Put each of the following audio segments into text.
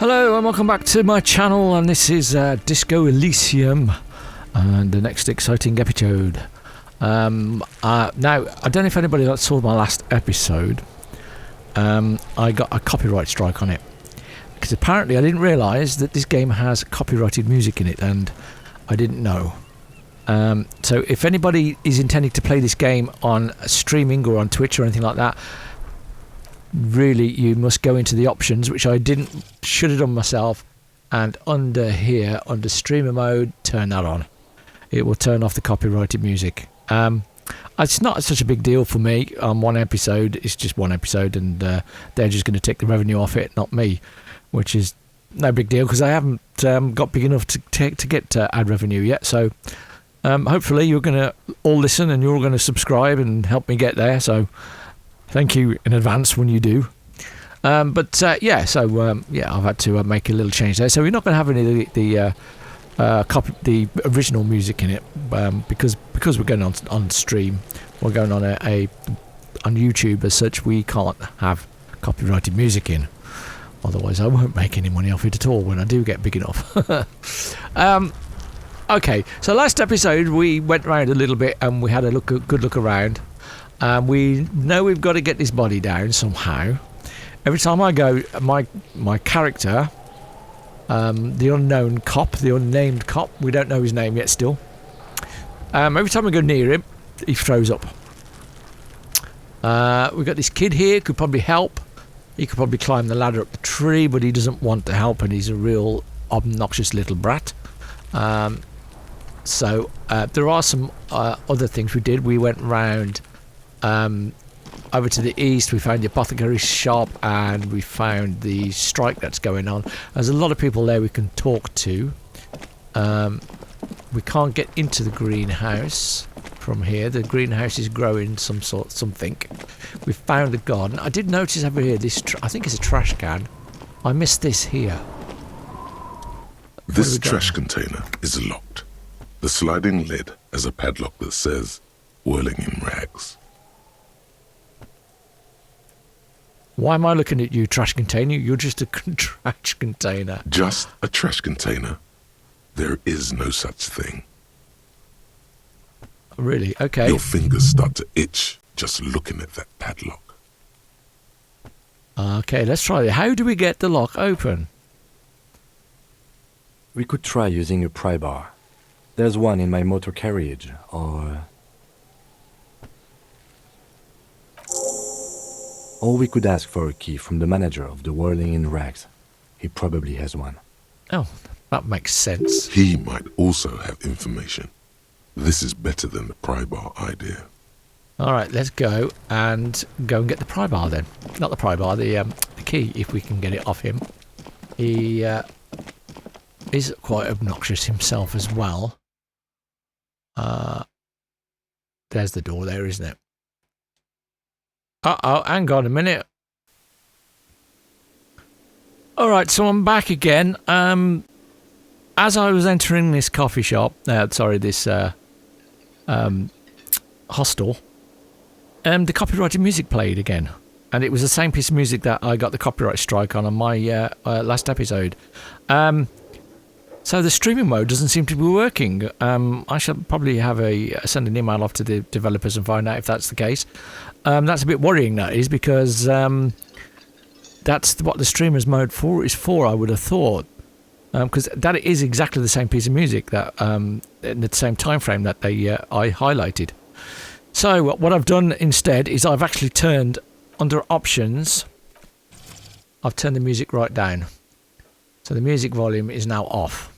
Hello and welcome back to my channel, and this is Disco Elysium and the next exciting episode. Now, I don't know if anybody that saw my last episode, I got a copyright strike on it because apparently I didn't realise that this game has copyrighted music in it, and I didn't know. So if anybody is intending to play this game on streaming or on Twitch or anything like that, really you must go into the options, which I should have done myself, and under here, under streamer mode, turn that on. It will turn off the copyrighted music. It's not such a big deal for me on one episode. It's just one episode, and they're just going to take the revenue off it, not me, which is no big deal because I haven't got big enough to get ad revenue yet. So hopefully you're going to all listen and you're all going to subscribe and help me get there. So thank you in advance when you do. I've had to make a little change there. So we're not going to have any of the original music in it because we're going on stream. We're going on on YouTube as such. We can't have copyrighted music in. Otherwise, I won't make any money off it at all when I do get big enough. Okay, so last episode we went around a little bit and we had a good look around. We know we've got to get this body down somehow. Every time I go, my character, the unknown cop, the unnamed cop, we don't know his name yet still. Every time I go near him, he throws up. We've got this kid here, could probably help. He could probably climb the ladder up the tree, but he doesn't want to help, and he's a real obnoxious little brat. So there are some other things we did. We went round over to the east. We found the apothecary shop, and we found the strike that's going on. There's a lot of people there we can talk to. We can't get into the greenhouse from here. The greenhouse is growing something. We found the garden. I did notice over here this I think it's a trash can. I missed this here. This trash container is locked. The sliding lid has a padlock that says "Whirling in Rags." Why am I looking at you, trash container? You're just a trash container. Just a trash container. There is no such thing. Really? Okay. Your fingers start to itch just looking at that padlock. Okay, let's try it. How do we get the lock open? We could try using a pry bar. There's one in my motor carriage, or we could ask for a key from the manager of the Whirling in Rags. He probably has one. Oh, that makes sense. He might also have information. This is better than the pry bar idea. All right, let's go and get the pry bar then. Not the pry bar, the key, if we can get it off him. He is quite obnoxious himself as well. There's the door there, isn't it? Uh-oh, hang on a minute. Alright, so I'm back again. As I was entering this coffee shop, this hostel, the copyrighted music played again. And it was the same piece of music that I got the copyright strike on my last episode. So the streaming mode doesn't seem to be working. I shall probably send an email off to the developers and find out if that's the case. That's a bit worrying, that is, because that's what the streamers mode is for, I would have thought. Because that is exactly the same piece of music that in the same time frame that I highlighted. So what I've done instead is I've actually turned under options. I've turned the music right down. So the music volume is now off.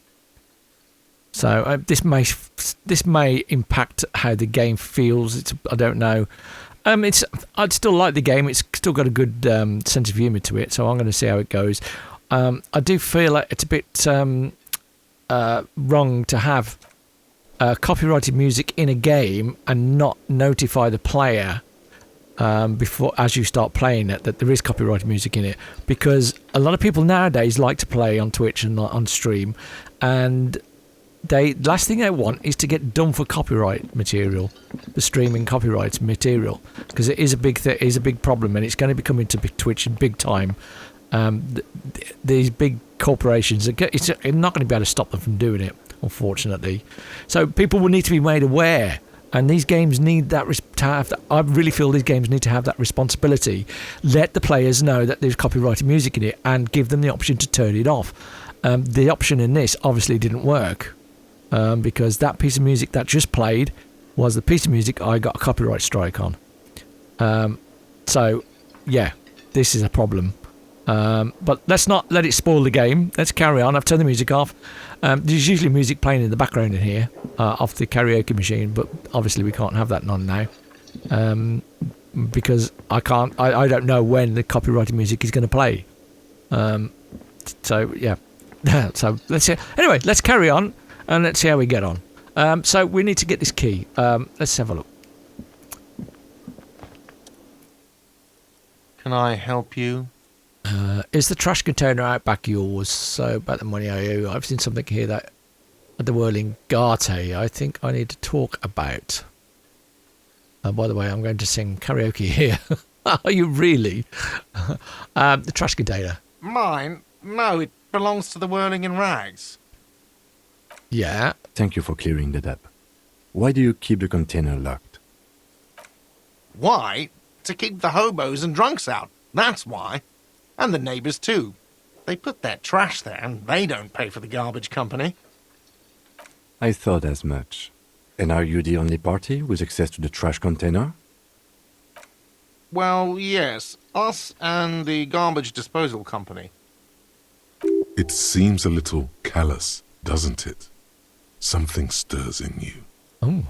So this may impact how the game feels. I don't know. I'd still like the game. It's still got a good sense of humour to it. So I'm going to see how it goes. I do feel like it's a bit wrong to have copyrighted music in a game and not notify the player before, as you start playing it, that there is copyrighted music in it, because a lot of people nowadays like to play on Twitch and on stream, and last thing they want is to get done for copyright material, the streaming copyright material, because it is a big problem, and it's going to be coming to Twitch in big time. These big corporations. It's not going to be able to stop them from doing it, unfortunately. So people will need to be made aware. And these games need that to have. I really feel these games need to have that responsibility. Let the players know that there's copyrighted music in it, and give them the option to turn it off. The option in this obviously didn't work because that piece of music that just played was the piece of music I got a copyright strike on. So, yeah, this is a problem. But let's not let it spoil the game. Let's carry on. I've turned the music off. There's usually music playing in the background in here off the karaoke machine, but obviously we can't have that on now because I don't know when the copyrighted music is going to play. So yeah, so let's carry on and let's see how we get on. So we need to get this key. Let's have a look. Can I help you? Is the trash container out back yours? So about the money I owe. I've seen something here that at the Whirling Garte I think I need to talk about. By the way, I'm going to sing karaoke here. Are you really? The trash container. Mine? No, it belongs to the Whirling in Rags. Yeah. Thank you for clearing that up. Why do you keep the container locked? Why? To keep the hobos and drunks out. That's why. And the neighbours too. They put their trash there and they don't pay for the garbage company. I thought as much. And are you the only party with access to the trash container? Well, yes. Us and the garbage disposal company. It seems a little callous, doesn't it? Something stirs in you. Oh,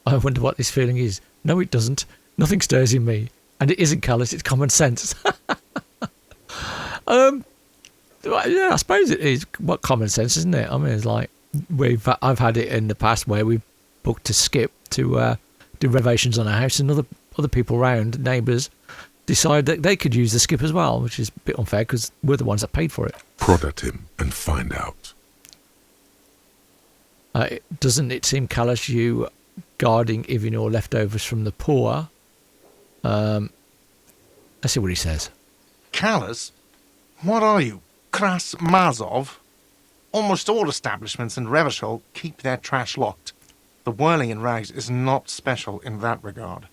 I wonder what this feeling is. No, it doesn't. Nothing stirs in me. And it isn't callous, it's common sense. Yeah, I suppose it is what common sense, isn't it? I mean, it's like I've had it in the past where we've booked a skip to do renovations on a house, and other people around, neighbours, decide that they could use the skip as well, which is a bit unfair because we're the ones that paid for it. Prod at him and find out. Doesn't it seem callous, you guarding even your leftovers from the poor? Let's see what he says. Callous? What are you, Kras Mazov? Almost all establishments in Revachol keep their trash locked. The Whirling in Rags is not special in that regard.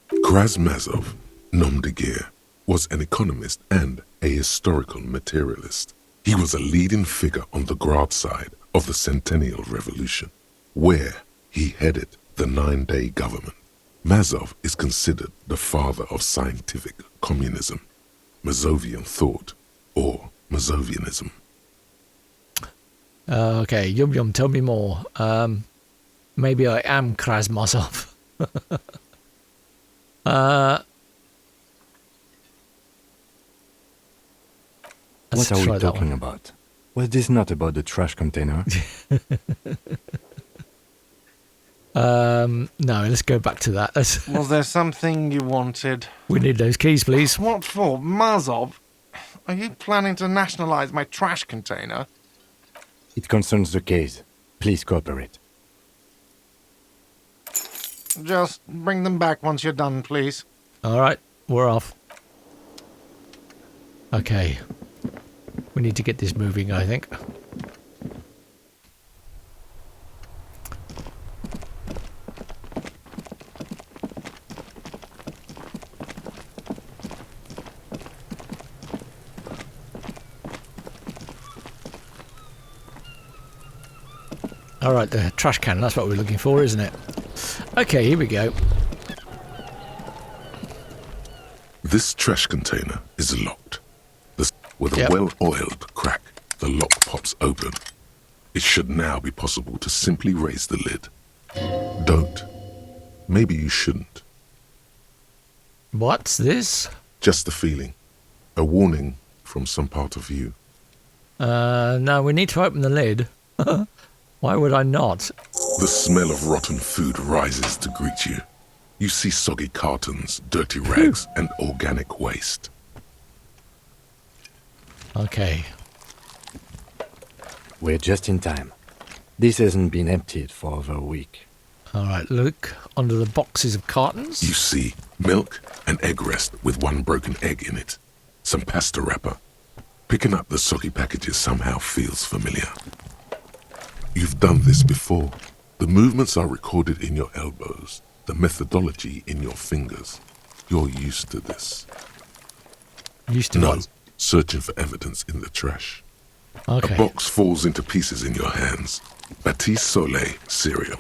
Krasmazov, nom de guerre, was an economist and a historical materialist. He was a leading figure on the Grad side of the Centennial Revolution, where he headed the 9-day government. Mazov is considered the father of scientific communism, Mazovian thought, or Mazovianism. Okay, Yum, tell me more. Maybe I am Krasmazov. What are we talking about? Was this not about the trash container? No, let's go back to that. Was there something you wanted? We need those keys, please. What for? Mazov? Are you planning to nationalize my trash container? It concerns the case. Please cooperate. Just bring them back once you're done, please. All right, we're off. Okay. We need to get this moving, I think. All right, the trash can, that's what we're looking for, isn't it? Okay, here we go. This trash container is locked. With a well-oiled crack, the lock pops open. It should now be possible to simply raise the lid. Don't. Maybe you shouldn't. What's this? Just a feeling. A warning from some part of you. No, we need to open the lid. Why would I not? The smell of rotten food rises to greet you. You see soggy cartons, dirty rags, and organic waste. Okay. We're just in time. This hasn't been emptied for over a week. All right, look under the boxes of cartons. You see milk and egg rest with one broken egg in it. Some pasta wrapper. Picking up the soggy packages somehow feels familiar. You've done this before. The movements are recorded in your elbows, the methodology in your fingers. You're used to this. Used to No, what? searching for evidence in the trash. Okay. A box falls into pieces in your hands. Batiste Soleil cereal.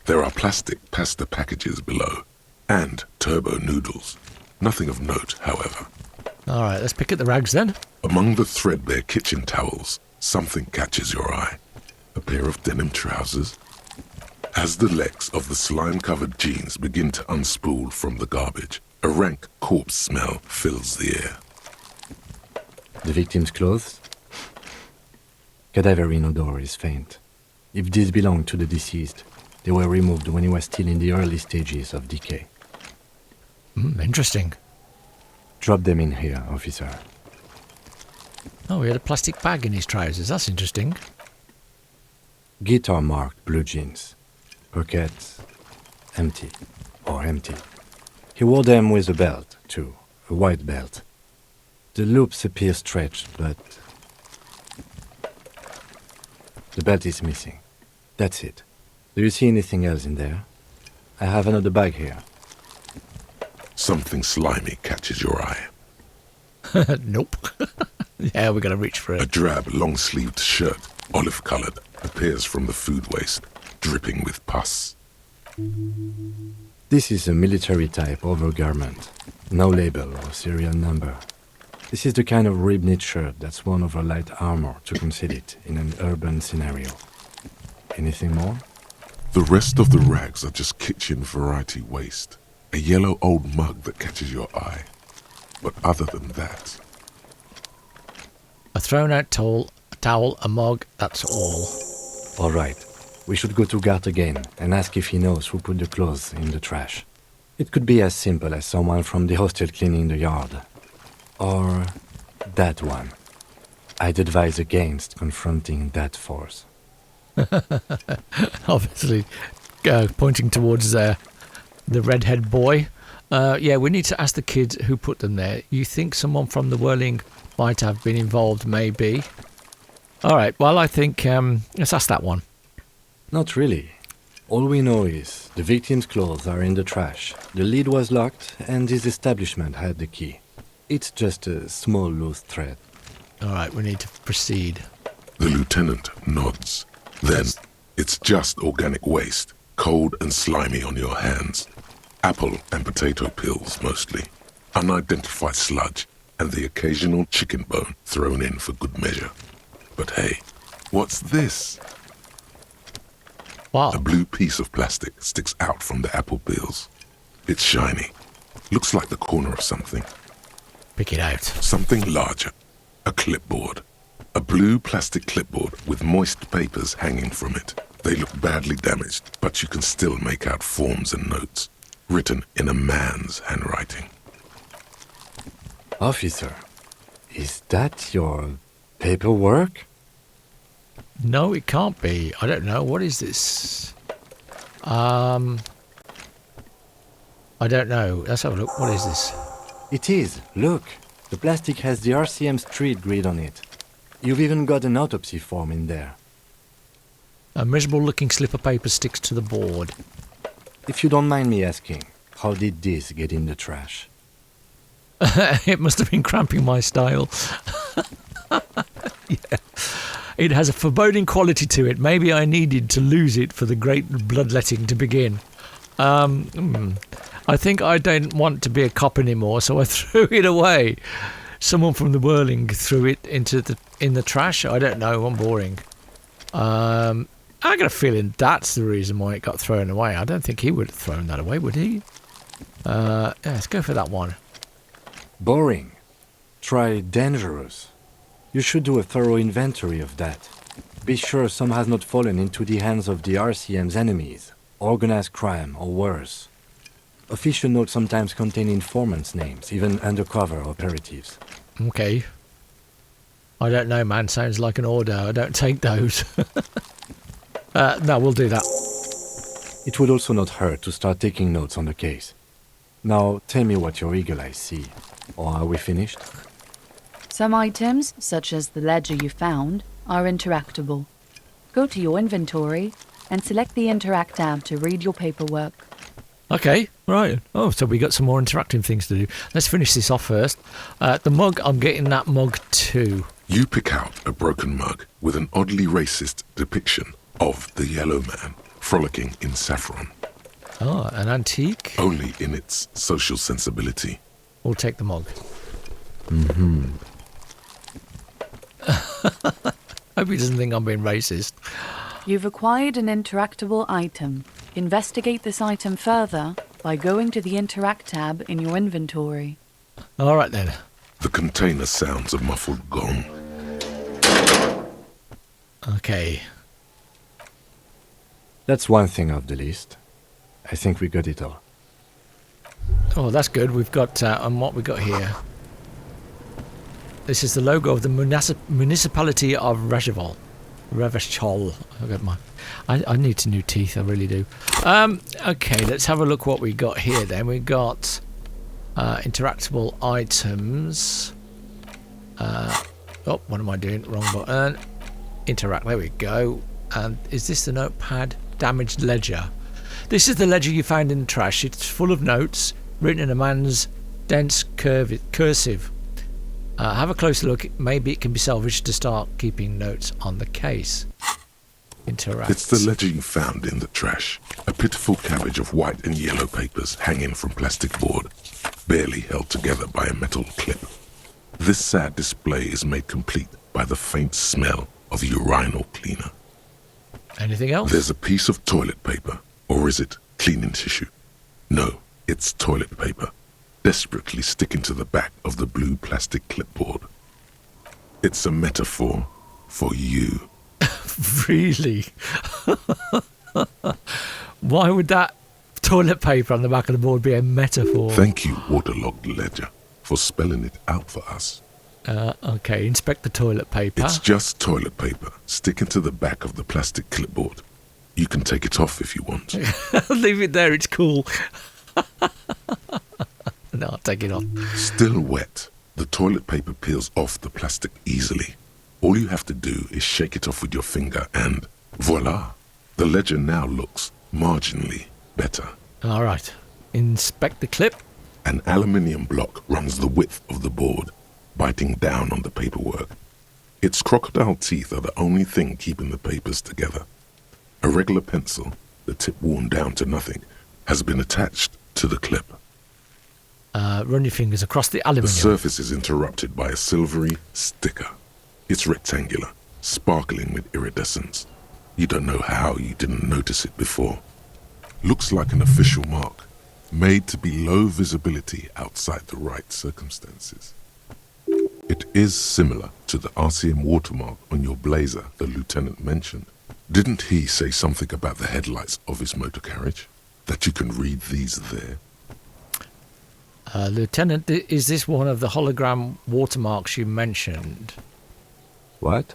There are plastic pasta packages below, and turbo noodles. Nothing of note, however. All right, let's pick at the rags then. Among the threadbare kitchen towels, something catches your eye. A pair of denim trousers. As the legs of the slime-covered jeans begin to unspool from the garbage, a rank corpse smell fills the air. The victim's clothes? Cadaverine odor is faint. If these belong to the deceased, they were removed when he was still in the early stages of decay. Interesting. Drop them in here, officer. Oh, he had a plastic bag in his trousers. That's interesting. Guitar-marked blue jeans. Pockets empty. Or empty. He wore them with a belt, too. A white belt. The loops appear stretched, but the belt is missing. That's it. Do you see anything else in there? I have another bag here. Something slimy catches your eye. Nope. Yeah, we're going to reach for A it. drab, long-sleeved shirt, olive-colored, appears from the food waste, dripping with pus. This is a military-type overgarment. No label or serial number. This is the kind of rib-knit shirt that's worn over light armor to conceal it in an urban scenario. Anything more? The rest of the rags are just kitchen variety waste. A yellow old mug that catches your eye. But other than that, A thrown-out towel, a mug, that's all. All right. We should go to Gart again and ask if he knows who put the clothes in the trash. It could be as simple as someone from the hostel cleaning the yard. Or that one. I'd advise against confronting that force. Obviously, pointing towards the redhead boy. Yeah, we need to ask the kids who put them there. You think someone from the Whirling might have been involved, maybe. All right, well, I think let's ask that one. Not really. All we know is the victim's clothes are in the trash. The lid was locked and his establishment had the key. It's just a small loose thread. All right, we need to proceed. the lieutenant nods. Then, it's just organic waste, cold and slimy on your hands. Apple and potato peels, mostly. Unidentified sludge, and the occasional chicken bone thrown in for good measure. But hey, what's this? Wow. A blue piece of plastic sticks out from the apple peels. It's shiny. Looks like the corner of something. Pick it out. Something larger. A clipboard. A blue plastic clipboard with moist papers hanging from it. They look badly damaged, but you can still make out forms and notes, written in a man's handwriting. Officer, is that your paperwork? No, it can't be. I don't know. What is this? I don't know. Let's have a look. What is this? It is. Look. The plastic has the RCM street grid on it. You've even got an autopsy form in there. A miserable-looking slip of paper sticks to the board. If you don't mind me asking, how did this get in the trash? It must have been cramping my style. Yeah. It has a foreboding quality to it. Maybe I needed to lose it for the great bloodletting to begin. I think I don't want to be a cop anymore, so I threw it away. Someone from the Whirling threw it in the trash. I don't know. I'm boring. I got a feeling that's the reason why it got thrown away. I don't think he would have thrown that away, would he? Yeah, let's go for that one. Boring. Try dangerous. You should do a thorough inventory of that. Be sure some has not fallen into the hands of the RCM's enemies, organized crime or worse. Official notes sometimes contain informants' names, even undercover operatives. Okay. I don't know, man. Sounds like an order. I don't take those. No, we'll do that. It would also not hurt to start taking notes on the case. Now, tell me what your eagle eyes see. Or are we finished? Some items, such as the ledger you found, are interactable. Go to your inventory and select the Interact tab to read your paperwork. Okay, right. Oh, so we got some more interactive things to do. Let's finish this off first. The mug, I'm getting that mug too. You pick out a broken mug with an oddly racist depiction of the yellow man frolicking in saffron. Oh, an antique? Only in its social sensibility. We'll take the mug. Mm-hmm. Hope he doesn't think I'm being racist. You've acquired an interactable item. Investigate this item further by going to the Interact tab in your inventory. All right then. The container sounds a muffled gong. Okay. That's one thing off the list. I think we got it all. Oh, that's good. We've got, and what we got here. This is the logo of the municipality of Revachol. I need some new teeth, I really do. Okay, let's have a look what we got here then. We got interactable items. Oh, what am I doing? Wrong button. Interact, there we go. And is this the notepad? Damaged ledger. This is the ledger you found in the trash. It's full of notes written in a man's dense cursive. Have a closer look. Maybe it can be salvaged to start keeping notes on the case. Interact. It's the ledger you found in the trash. A pitiful cabbage of white and yellow papers hanging from plastic board, barely held together by a metal clip. This sad display is made complete by the faint smell of urinal cleaner. Anything else? There's a piece of toilet paper, or is it cleaning tissue? No, it's toilet paper, desperately sticking to the back of the blue plastic clipboard. It's a metaphor for you. Really? Why would that toilet paper on the back of the board be a metaphor? Thank you, waterlogged ledger, for spelling it out for us. Okay, inspect the toilet paper. It's just toilet paper sticking to the back of the plastic clipboard. You can take it off if you want. Leave it there, it's cool. No, I'll take it off. Still wet, the toilet paper peels off the plastic easily. All you have to do is shake it off with your finger and voila! The ledger now looks marginally better. All right. Inspect the clip. An aluminium block runs the width of the board, biting down on the paperwork. Its crocodile teeth are the only thing keeping the papers together. A regular pencil, the tip worn down to nothing, has been attached to the clip. Run your fingers across the aluminium. The surface is interrupted by a silvery sticker. It's rectangular, sparkling with iridescence. You don't know how you didn't notice it before. Looks like an official mark, made to be low visibility outside the right circumstances. It is similar to the RCM watermark on your blazer the lieutenant mentioned. Didn't he say something about the headlights of his motor carriage? That you can read these there? Lieutenant, is this one of the hologram watermarks you mentioned? What?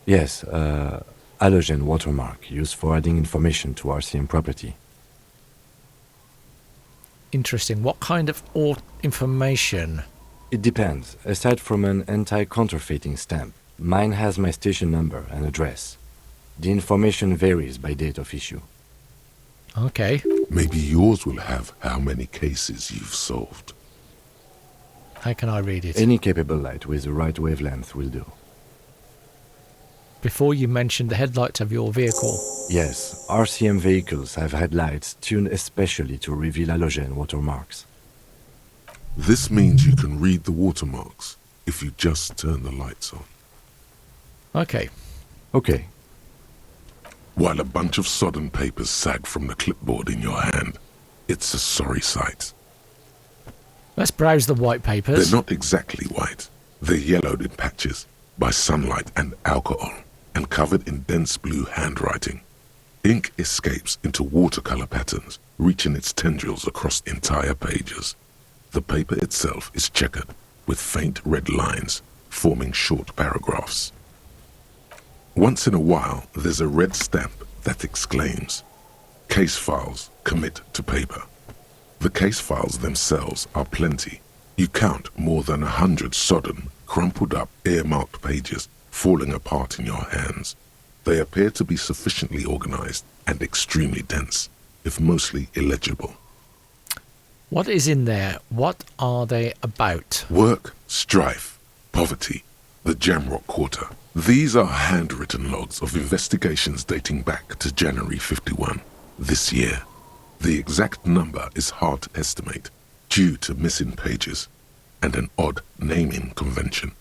Yes, halogen watermark used for adding information to RCM property. Interesting. What kind of information? It depends. Aside from an anti-counterfeiting stamp, mine has my station number and address. The information varies by date of issue. Okay. Maybe yours will have how many cases you've solved. How can I read it? Any capable light with the right wavelength will do. Before you mentioned the headlights of your vehicle. Yes, RCM vehicles have headlights tuned especially to reveal halogen watermarks. This means you can read the watermarks if you just turn the lights on. Okay. Okay. While a bunch of sodden papers sag from the clipboard in your hand, it's a sorry sight. Let's browse the white papers. They're not exactly white. They're yellowed in patches by sunlight and alcohol, and covered in dense blue handwriting. Ink escapes into watercolor patterns, reaching its tendrils across entire pages. The paper itself is checkered, with faint red lines, forming short paragraphs. Once in a while, there's a red stamp that exclaims, "Case files commit to paper." The case files themselves are plenty, You count more than 100 sodden, crumpled up, earmarked pages falling apart in your hands. They appear to be sufficiently organized and extremely dense, if mostly illegible. What is in there? What are they about? Work, strife, poverty, the Jamrock Quarter. These are handwritten logs of investigations dating back to January 51, this year. The exact number is hard to estimate due to missing pages and an odd naming convention.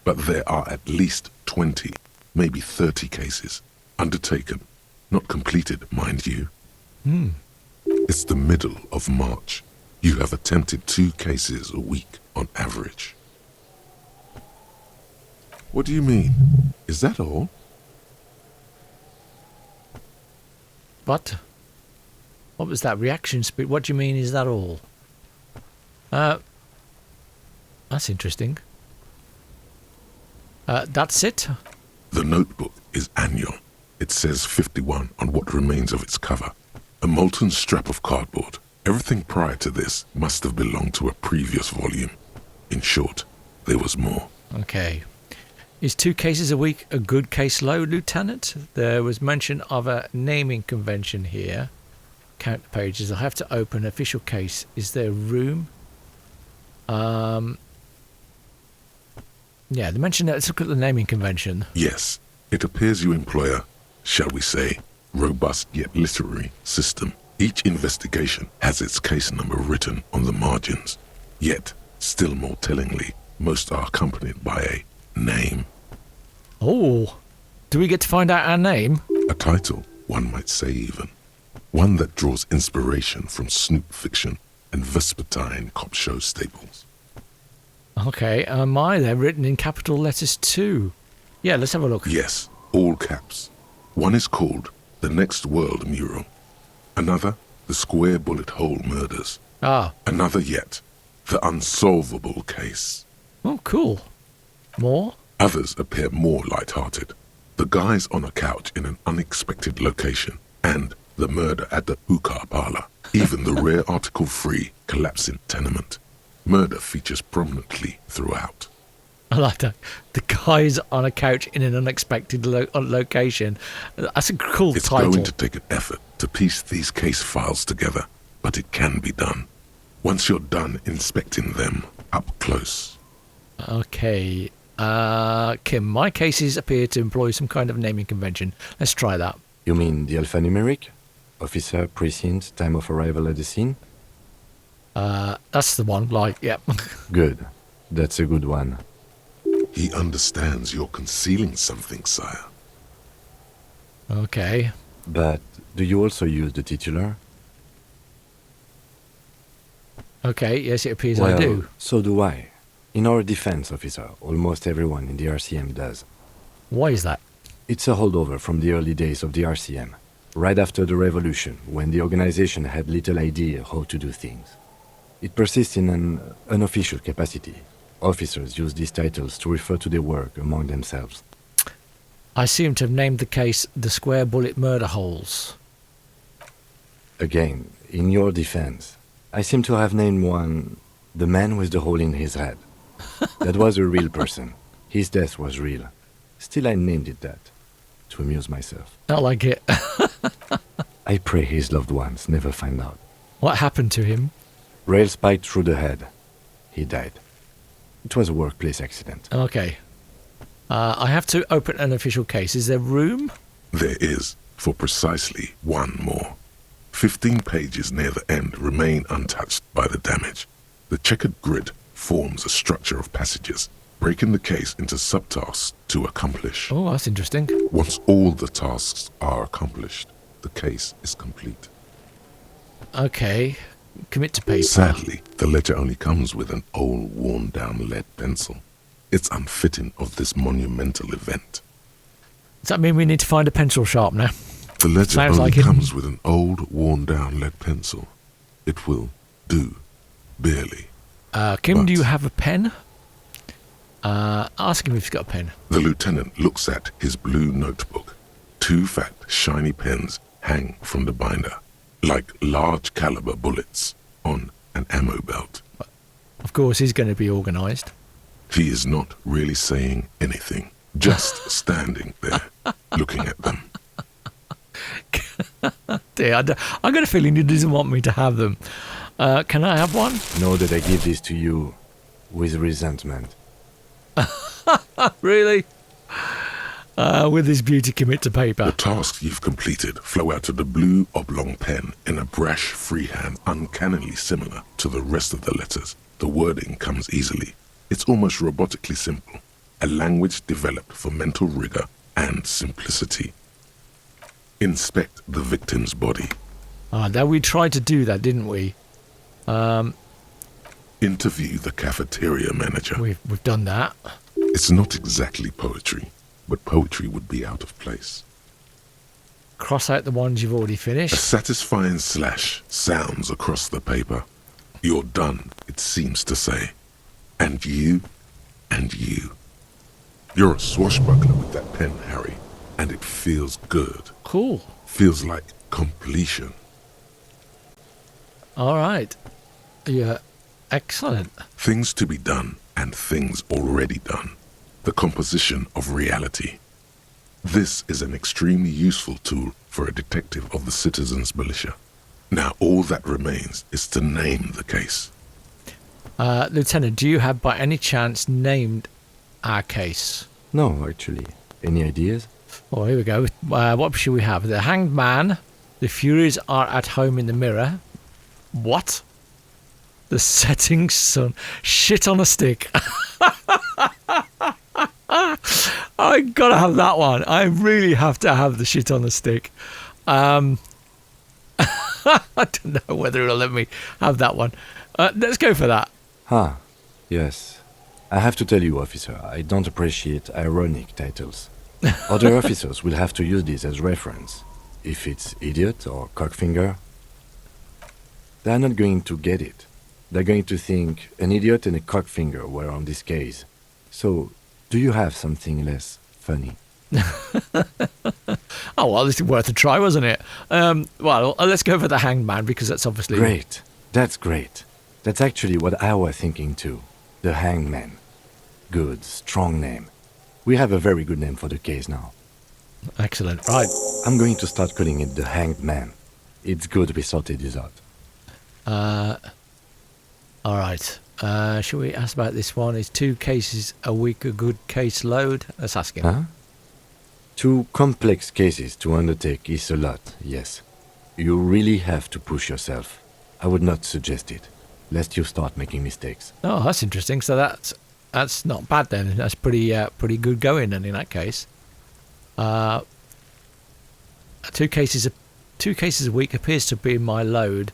But there are at least 20, maybe 30 cases undertaken, not completed, mind you. It's the middle of March. You have attempted 2 cases a week on average. What do you mean? Is that all? What? What was that reaction speed? What do you mean, is that all? That's interesting. That's it? The notebook is annual. It says 51 on what remains of its cover. A molten strap of cardboard. Everything prior to this must have belonged to a previous volume. In short, there was more. Okay. Is 2 cases a week a good caseload, Lieutenant? There was mention of a naming convention here. Count the pages. I have to open official case. Is there room? Yeah, they mentioned that. Let's look at the naming convention. Yes, it appears you employ a, shall we say, robust yet literary system. Each investigation has its case number written on the margins. Yet, still more tellingly, most are accompanied by a name. Oh, do we get to find out our name? A title, one might say even. One that draws inspiration from snoop fiction and vespertine cop show staples. Okay, my, they're written in capital letters too. Yeah, let's have a look. Yes, all caps. One is called The Next World Mural. Another, The Square Bullet Hole Murders. Ah, Another yet, The Unsolvable Case. oh, cool. More? Others appear more light-hearted. The guys on a couch in an unexpected location, and the murder at the hookah parlor. Even the rare article-free collapsing tenement. Murder features prominently throughout. I like that. The guy's on a couch in an unexpected location. That's a cool It's title. going to take an effort to piece these case files together, but it can be done. Once you're done inspecting them up close. Okay. Kim, my cases appear to employ some kind of naming convention. Let's try that. You mean the alphanumeric? Officer, precinct, time of arrival at the scene? That's the one. Like, yep. Good. That's a good one. He understands you're concealing something, sire. Okay. But do you also use the titular? Okay, yes, it appears Well, I do. so do I. In our defense, officer, almost everyone in the RCM does. Why is that? It's a holdover from the early days of the RCM, right after the revolution, when the organization had little idea how to do things. It persists in an unofficial capacity. Officers use these titles to refer to their work among themselves. I seem to have named the case the Square Bullet Murder Holes. Again, in your defense, I seem to have named one the man with the hole in his head. That was a real person. His death was real. Still, I named it that, to amuse myself. I like it. I pray his loved ones never find out. What happened to him? Rail spiked through the head. He died. It was a workplace accident. Okay. I have to open an official case. Is there room? There is, for precisely one more. 15 pages near the end remain untouched by the damage. The checkered grid forms a structure of passages, breaking the case into subtasks to accomplish. Oh, that's interesting. Once all the tasks are accomplished, the case is complete. Okay. Commit to paper. Sadly, the ledger only comes with an old, worn-down lead pencil. It's unfitting of this monumental event. Does that mean we need to find a pencil sharpener? The ledger Sounds only like it. comes with an old, worn-down lead pencil. It will do, barely. Kim, do But- you have a pen? Ask him if he's got a pen. The lieutenant looks at his blue notebook. 2 fat, shiny pens hang from the binder, like large caliber bullets on an ammo belt. of course, is going to be organised. He is not really saying anything, just standing there, looking at them. Dear, I got a feeling he doesn't want me to have them. Can I have one? Know that I give this to you with resentment. Really? With his beauty commit to The paper. tasks you've completed flow out of the blue oblong pen in a brash freehand uncannily similar to the rest of the letters. The wording comes easily. It's almost robotically simple. A language developed for mental rigor and simplicity. Inspect the victim's body. Now we tried to do that, didn't we? Interview the cafeteria manager. We've done that. It's not exactly poetry, but poetry would be out of place. Cross out the ones you've already A finished. satisfying slash sounds across the paper. You're done, it seems to say. And you, and you. You're a swashbuckler with that pen, Harry, and it feels good. Cool. Feels like completion. All right. Yeah. Excellent. Things to be done and things already done. The composition of reality. This is an extremely useful tool for a detective of the citizens' militia. Now all that remains is to name the case. Lieutenant, do you have by any chance named our case? No, actually. Any ideas? Oh, here we go. What should we have? The Hanged Man. The Furies are at home in the mirror. What? The Setting Sun. Shit on a stick. I gotta have that one. I really have to have the shit on a stick. I don't know whether it'll let me have that one. Let's go for that. Yes. I have to tell you, officer, I don't appreciate ironic titles. Other officers will have to use this as reference. If it's idiot or cockfinger, they're not going to get it. They're going to think an idiot and a cockfinger were on this case. So, do you have something less funny? Oh, well, this is worth a try, wasn't it? Well, let's go for the Hanged Man because that's obviously... Great. That's great. That's actually what I was thinking too. The Hanged Man. Good, strong name. We have a very good name for the case now. Excellent. Right. I'm going to start calling it the Hanged Man. It's good we sorted this out. All right. Shall we ask about this one? Is 2 cases a week a good case load? Let's ask him. Huh? 2 complex cases to undertake is a lot, yes. You really have to push yourself. I would not suggest it, lest you start making mistakes. Oh, that's interesting. So that's not bad then. That's pretty good going then in that case. 2 cases a week appears to be my load,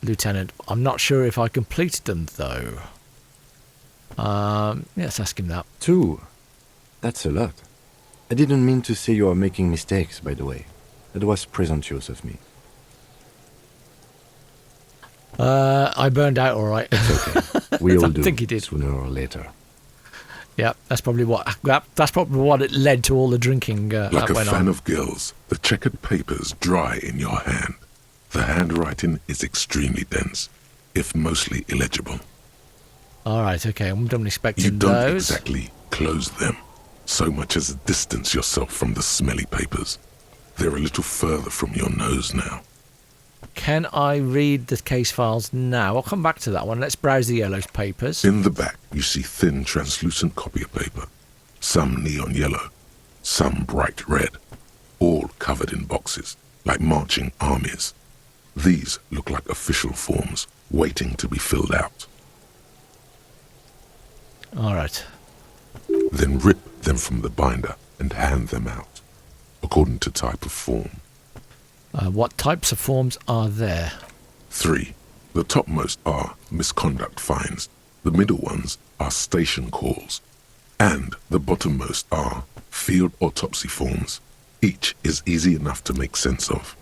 Lieutenant. I'm not sure if I completed them though. Let's ask him that. 2? That's a lot. I didn't mean to say you are making mistakes, by the way. That was presumptuous of me. I burned out all right. It's okay. We all do, think he did. sooner or later. Yeah, that's probably what it led to all the drinking Like that a went fan on. of gills, the checkered papers dry in your hand. The handwriting is extremely dense, if mostly illegible. All right, okay. I'm not expecting You don't those. exactly close them, so much as distance yourself from the smelly papers. They're a little further from your nose now. Can I read the case files now? I'll come back to that one. Let's browse the yellow papers. In the back, you see thin, translucent copier paper. Some neon yellow, some bright red, all covered in boxes, like marching armies. These look like official forms, waiting to be filled out. All right. Then rip them from the binder and hand them out, according to type of form. What types of forms are there? 3. The topmost are misconduct fines. The middle ones are station calls. And the bottommost are field autopsy forms. Each is easy enough to make sense of.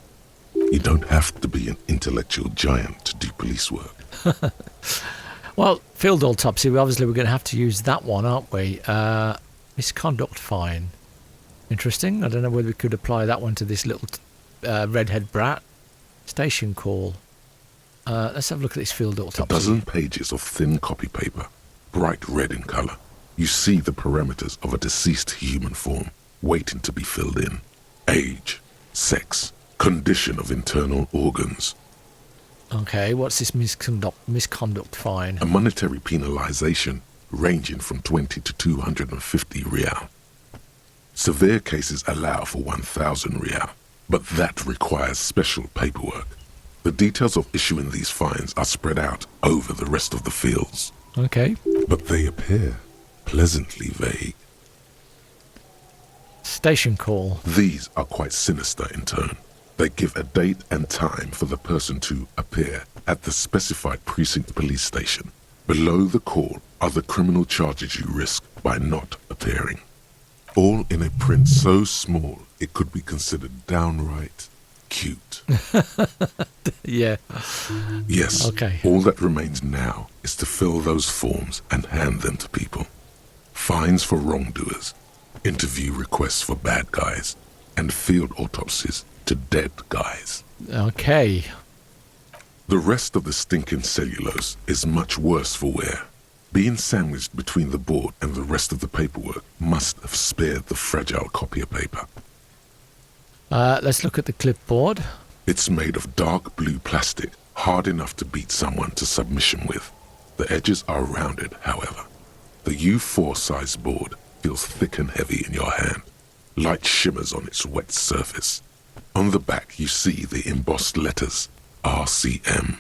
You don't have to be an intellectual giant to do police work. Well, field autopsy, we're going to have to use that one, aren't we? Misconduct fine. Interesting. I don't know whether we could apply that one to this little redhead brat. Station call. Let's have a look at this field A autopsy. dozen pages of thin copy paper, bright red in color. You see the parameters of a deceased human form waiting to be filled in. Age, sex, condition of internal organs. Okay, what's this misconduct fine? A monetary penalization ranging from 20 to 250 real. Severe cases allow for 1,000 real, but that requires special paperwork. The details of issuing these fines are spread out over the rest of the fields, Okay. but they appear pleasantly vague. Station call. These are quite sinister in turn. They give a date and time for the person to appear at the specified precinct police station. Below the call are the criminal charges you risk by not appearing. All in a print so small it could be considered downright cute. Yeah. Yes, Okay. all that remains now is to fill those forms and hand them to people. Fines for wrongdoers, interview requests for bad guys, and field autopsies to dead guys. Okay. The rest of the stinking cellulose is much worse for wear. Being sandwiched between the board and the rest of the paperwork must have spared the fragile copier paper. Let's look at the clipboard. It's made of dark blue plastic, hard enough to beat someone to submission with. The edges are rounded, however. The U4 size board feels thick and heavy in your hand. Light shimmers on its wet surface. On the back you see the embossed letters, RCM.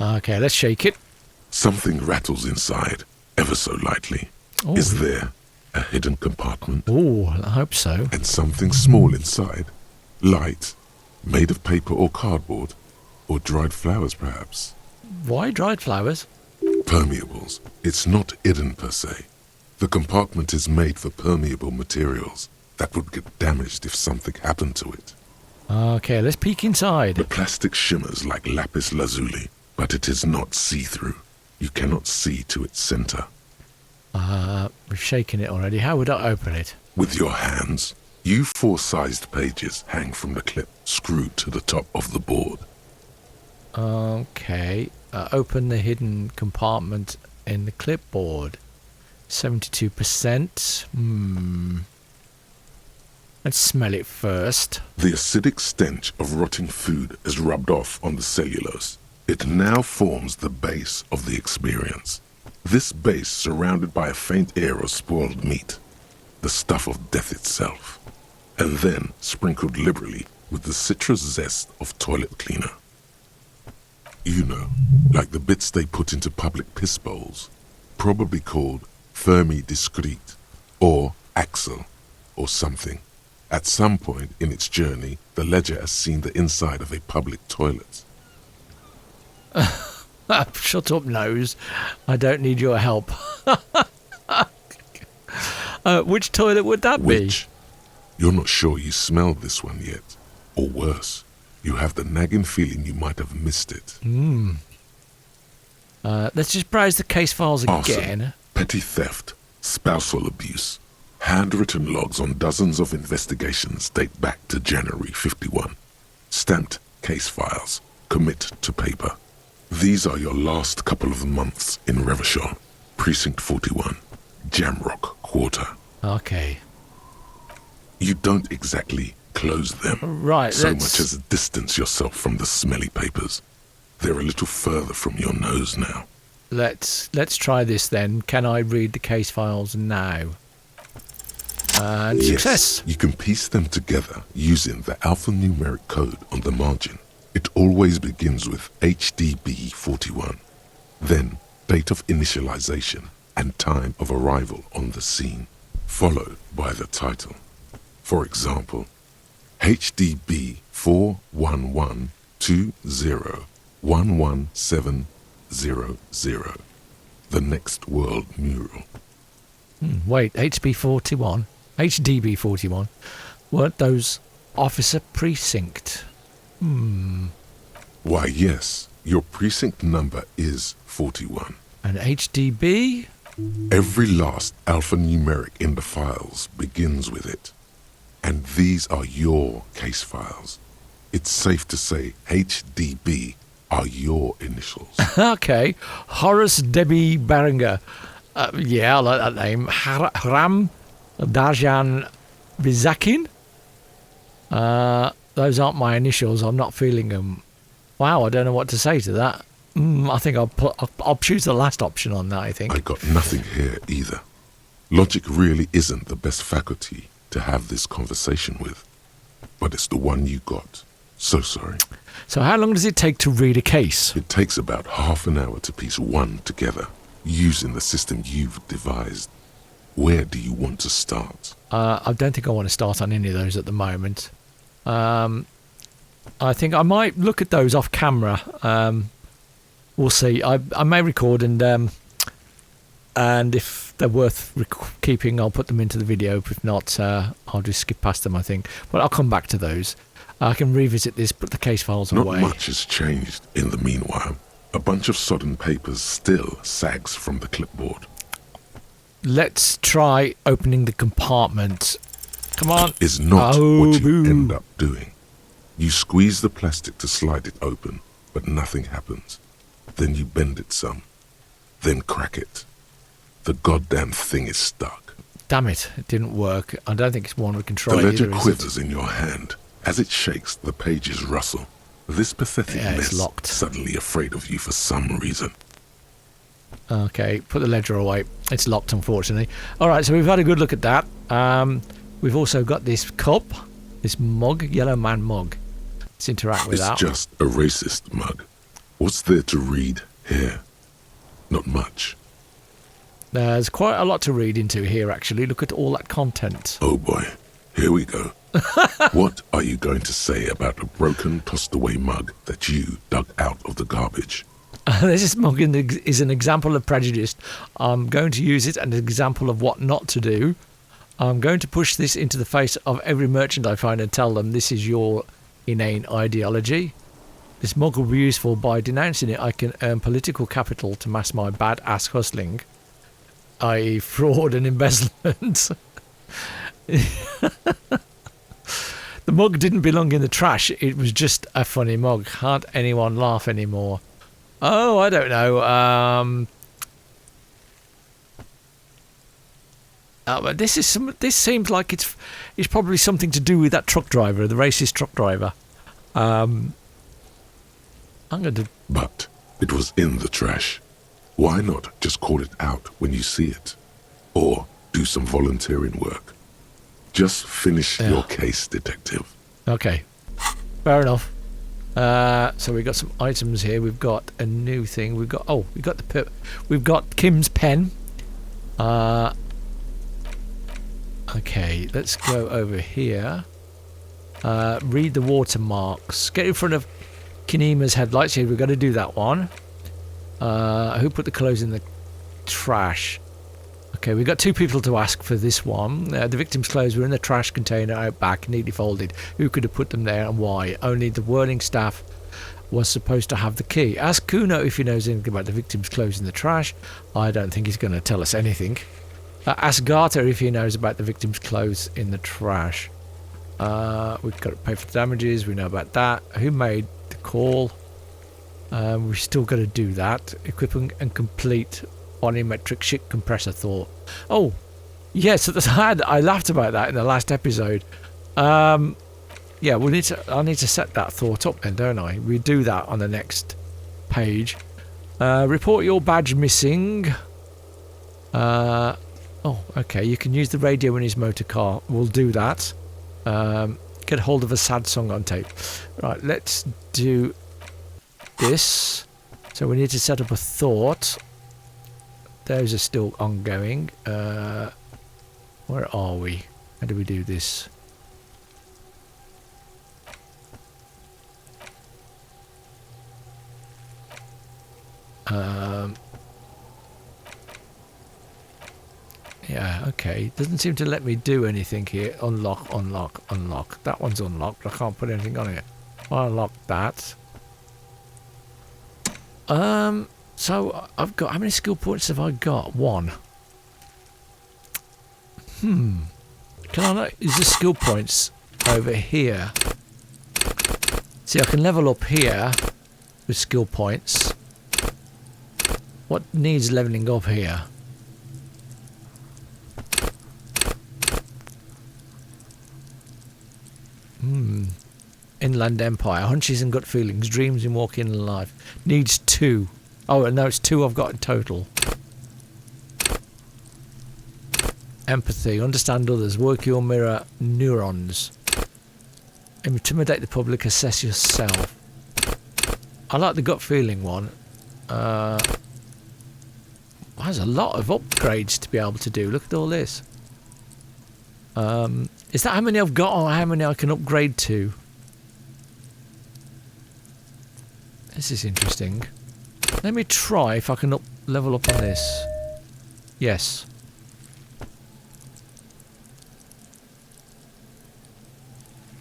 Okay, let's shake it. Something rattles inside, ever so lightly. Oh. Is there a hidden compartment? Oh, I hope so. And something small inside, light, made of paper or cardboard, or dried flowers perhaps? Why dried flowers? Permeables. It's not hidden per se. The compartment is made for permeable materials that would get damaged if something happened to it. Okay, let's peek inside. The plastic shimmers like lapis lazuli, but it is not see-through. You cannot see to its center. We've shaken it already. How would I open it? With your hands, U4-sized pages hang from the clip screwed to the top of the board. Okay. Open the hidden compartment in the clipboard. 72%. Let's smell it first. The acidic stench of rotting food is rubbed off on the cellulose. It now forms the base of the experience. This base surrounded by a faint air of spoiled meat, the stuff of death itself, and then sprinkled liberally with the citrus zest of toilet cleaner. You know, like the bits they put into public piss bowls, probably called Fermi Discrete, or Axel, or something. At some point in its journey, the ledger has seen the inside of a public toilet. Shut up, nose. I don't need your help. Which toilet would that Which? You're not sure you smelled this one yet. Or worse, you have the nagging feeling you might have missed it. be? Let's just browse the case files again. Arson, petty theft, spousal abuse. Handwritten logs on dozens of investigations date back to January 51. Stamped case files, commit to paper. These are your last couple of months in Revachol, Precinct 41, Jamrock Quarter. Okay. You don't exactly close them, Right, so let's... much as distance yourself from the smelly papers. They're a little further from your nose now. Let's try this then. Can I read the case files now? And success. Yes, you can piece them together using the alphanumeric code on the margin. It always begins with HDB41, then date of initialization and time of arrival on the scene, followed by the title. For example, HDB 41120111700, the next world mural. Wait, HB41, HDB41. Weren't those officer precinct? Why, yes, your precinct number is 41. And HDB? Every last alphanumeric in the files begins with it. And these are your case files. It's safe to say HDB are your initials. Okay. Horace Debbie Berenger. Yeah, I like that name. Haram Dajan Bizakin. Those aren't my initials. I'm not feeling them. Wow, I don't know what to say to that. I think I'll choose the last option on that, I think. I got nothing here either. Logic really isn't the best faculty to have this conversation with. But it's the one you got. So sorry. So how long does it take to read a case? It takes about half an hour to piece one together, using the system you've devised. Where do you want to start? I don't think I want to start on any of those at the moment. I think I might look at those off camera. We'll see. I may record and if they're worth keeping, I'll put them into the video. If not, I'll just skip past them, I think. But I'll come back to those. I can revisit this, put the case files away. Not much has changed in the meanwhile. A bunch of sodden papers still sags from the clipboard. Let's try opening the compartment. Come on. Is not what you end up doing. You squeeze the plastic to slide it open, but nothing happens. Then you bend it some. Then crack it. The goddamn thing is stuck. Damn it, it didn't work. I don't think it's one we can try The ledger either, quivers in your hand. As it shakes, the pages rustle. This pathetic mess, locked. Suddenly afraid of you for some reason. Okay, put the ledger away. It's locked, unfortunately. Alright, so we've had a good look at that. We've also got this cup, this mug, Yellow Man mug. Let's interact with that. It's just a racist mug. What's there to read here? Not much. There's quite a lot to read into here, actually. Look at all that content. Oh boy, here we go. What are you going to say about a broken, tossed-away mug that you dug out of the garbage? This mug is an example of prejudice. I'm going to use it as an example of what not to do. I'm going to push this into the face of every merchant I find and tell them this is your inane ideology. This mug will be useful. By denouncing it, I can earn political capital to mask my bad-ass hustling, i.e. fraud and embezzlement. The mug didn't belong in the trash. It was just a funny mug. Can't anyone laugh anymore? Oh, I don't know. But this seems like it's probably something to do with that truck driver, the racist truck driver. I'm going to... But it was in the trash. Why not just call it out when you see it? Or do some volunteering work? Just finish your case, detective. Okay, fair enough. So we've got some items here. We've got a new thing. We've got we've got Kim's pen. Okay, let's go over here. Read the watermarks. Get in front of Kinema's headlights. Here, we've got to do that one. Who put the clothes in the trash? Okay, we've got two people to ask for this one. The victim's clothes were in the trash container out back, neatly folded. Who could have put them there and why? Only the whirling staff was supposed to have the key. Ask Kuno if he knows anything about the victim's clothes in the trash. I don't think he's going to tell us anything. Ask Garter if he knows about the victim's clothes in the trash. We've got to pay for the damages. We know about that. Who made the call? We've still got to do that. Equipping and complete volumetric ship compressor thought. Oh, yes, I laughed about that in the last episode. Yeah, I need to set that thought up then, don't I? We do that on the next page. Report your badge missing. Oh, okay. You can use the radio in his motor car. We'll do that. Get hold of a sad song on tape. Right, let's do this. So we need to set up a thought. Those are still ongoing. Where are we? How do we do this? Yeah, okay. Doesn't seem to let me do anything here. Unlock, unlock, unlock. That one's unlocked. I can't put anything on it. I'll unlock that. So I've got, how many skill points have I got? 1. Can I use the skill points over here? See, I can level up here. with skill points. What needs leveling up here? Inland Empire. Hunches and gut feelings. Dreams in walking in life. Needs 2. Oh, no, it's 2 I've got in total. Empathy. Understand others. Work your mirror neurons. Intimidate the public. Assess yourself. I like the gut feeling one. There's a lot of upgrades to be able to do. Look at all this. Is that how many I've got or how many I can upgrade to? This is interesting. Let me try if I can level up on this. Yes.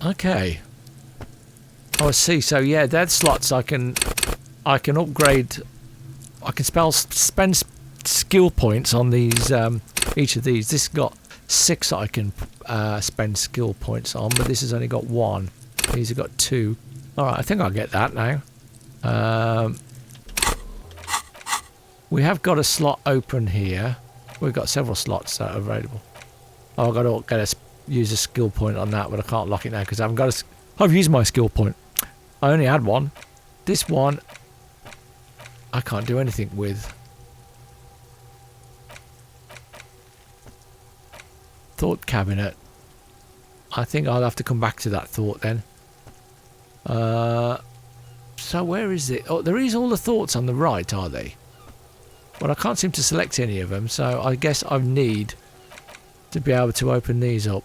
Okay. Oh, I see. So yeah, they're slots I can upgrade. I can spend skill points on these. Each of these. This has got 6 I can spend skill points on, but this has only got 1. These have got 2. All right, I think I'll get that now. We have got a slot open here. We've got several slots that are available. Oh, I've got to use a skill point on that, but I can't lock it now because I haven't got I've used my skill point. I only had 1. This one, I can't do anything with. Thought cabinet. I think I'll have to come back to that thought then. So where is it? Oh, there is all the thoughts on the right, are they? But I can't seem to select any of them, so I guess I need to be able to open these up.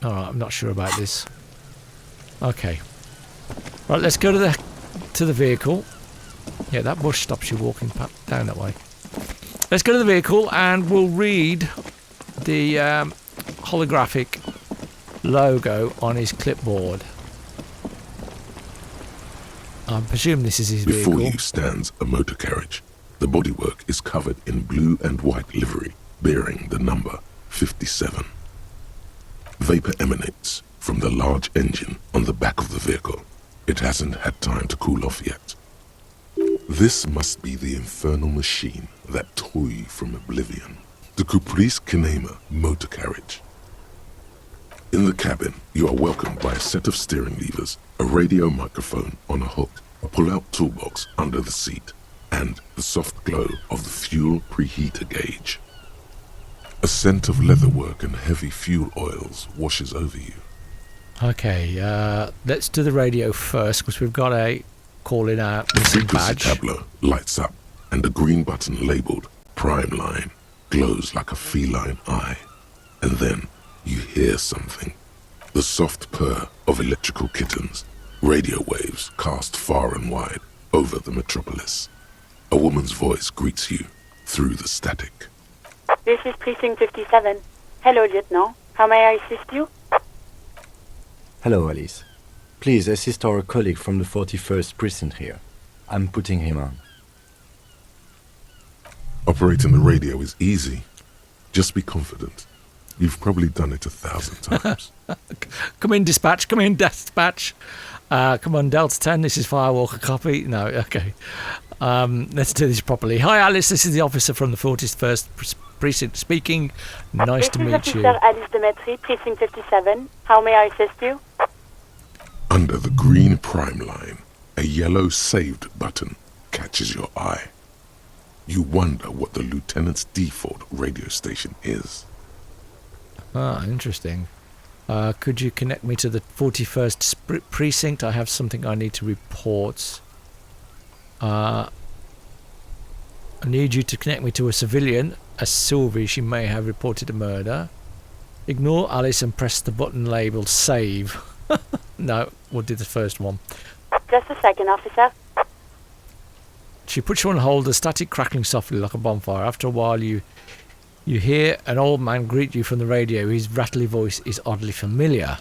Alright, I'm not sure about this. Okay. Right, let's go to the vehicle. Yeah, that bush stops you walking down that way. Let's go to the vehicle and we'll read the holographic logo on his clipboard. I presume this is his vehicle. Before you stands a motor carriage. The bodywork is covered in blue and white livery, bearing the number 57. Vapor emanates from the large engine on the back of the vehicle. It hasn't had time to cool off yet. This must be the infernal machine that tore you from oblivion. The Caprice Kinema motor carriage. In the cabin, you are welcomed by a set of steering levers, a radio microphone on a hook, a pull-out toolbox under the seat, and the soft glow of the fuel preheater gauge. A scent of leatherwork and heavy fuel oils washes over you. Okay, let's do the radio first because we've got a calling out The missing frequency badge. tableau lights up, and a green button labeled Prime Line glows like a feline eye. And then you hear something. The soft purr of electrical kittens, radio waves cast far and wide over the metropolis. A woman's voice greets you through the static. This is precinct 57. Hello, Lieutenant. How may I assist you? Hello, Alice. Please assist our colleague from the 41st precinct here. I'm putting him on. Operating the radio is easy. Just be confident. You've probably done it 1,000 times. Come in, dispatch. Come in, dispatch. Come on, Delta 10. This is Firewalker. Copy. No, okay. Let's do this properly. Hi, Alice. This is the officer from the 41st precinct speaking. Nice to meet This you. is Officer Alice Demetri, precinct 57. How may I assist you? Under the green prime line, a yellow saved button catches your eye. You wonder what the lieutenant's default radio station is. Ah, interesting. Could you connect me to the 41st precinct? I have something I need to report. I need you to connect me to a civilian, a Sylvie. She may have reported a murder. Ignore Alice and press the button labeled save. No, we'll do the first one. Just a second, officer. She puts you on hold, the static crackling softly like a bonfire. After a while, you hear an old man greet you from the radio. His rattly voice is oddly familiar.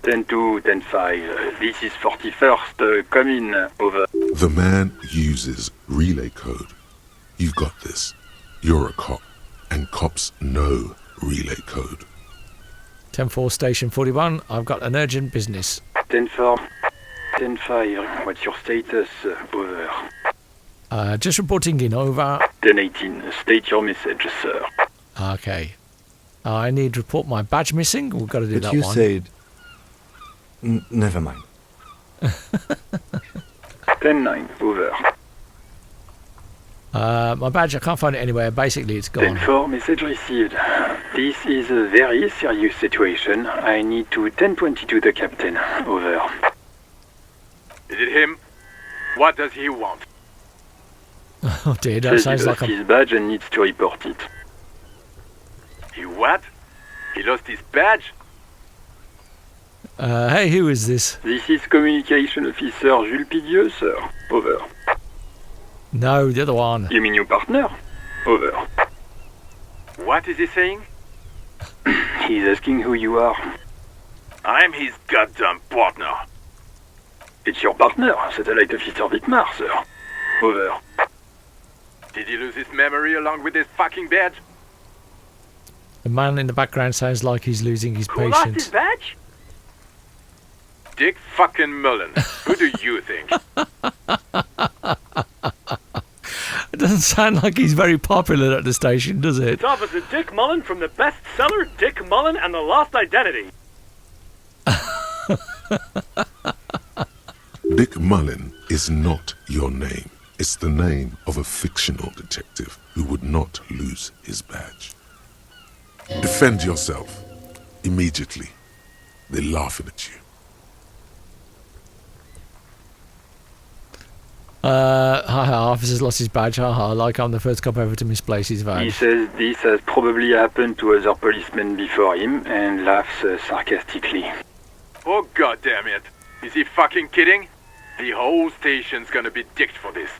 10-2, 10-5, this is 41st, come in, over. The man uses relay code. You've got this. You're a cop, and cops know relay code. 10-4, station 41. I've got an urgent business. 10-4, 10-5, what's your status? Over. Just reporting in, over. 10-18, state your message, sir. Okay. I need to report my badge missing. We've got to do But that you one. said... never mind. 10-9, over. My badge, I can't find it anywhere. Basically, it's gone. 10-4, message received. This is a very serious situation. I need to 10-22 the captain. Over. Is it him? What does he want? Oh dear, that Says sounds he like lost a... his badge and needs to report it. He what? He lost his badge? Hey, who is this? This is Communication Officer Jules Pidieux, sir. Over. No, the other one. You mean your partner? Over. What is he saying? He's asking who you are. I'm his goddamn partner. It's your partner, Satellite Officer Vitmar, sir. Over. Did he lose his memory along with his fucking badge? The man in the background sounds like he's losing his Who lost his patience. badge? Dick fucking Mullen. Who do you think? It doesn't sound like he's very popular at the station, does it? It's Officer Dick Mullen from the bestseller Dick Mullen and the Lost Identity. Dick Mullen is not your name. It's the name of a fictional detective who would not lose his badge. Defend yourself. Immediately. They're laughing at you. Haha, officer's lost his badge, haha, like I'm the first cop ever to misplace his He badge. says this has probably happened to other policemen before him and laughs sarcastically. Oh god damn it. Is he fucking kidding? The whole station's gonna be dicked for this.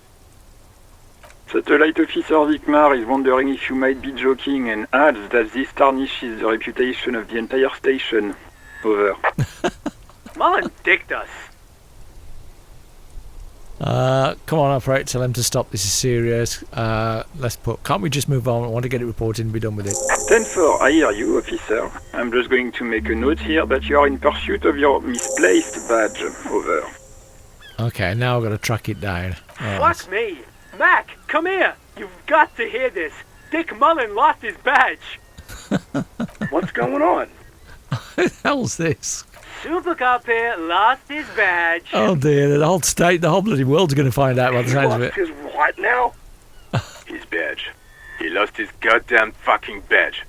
Satellite Officer Vitmar is wondering if you might be joking and adds that this tarnishes the reputation of the entire station. Over. Mullen dicked us. Come on, operator, tell him to stop. This is serious. Can't we just move on? I want to get it reported and be done with it. 10-4, I hear you, officer. I'm just going to make a note here that you are in pursuit of your misplaced badge. Over. Okay, now I've got to track it down. Fuck me. Mac, come here. You've got to hear this. Dick Mullen lost his badge. What's going on? What the hell's this? Super Cop here lost his badge. Oh dear, the whole state, the whole bloody world's going to find out by the sounds of it. His what now? His badge. He lost his goddamn fucking badge.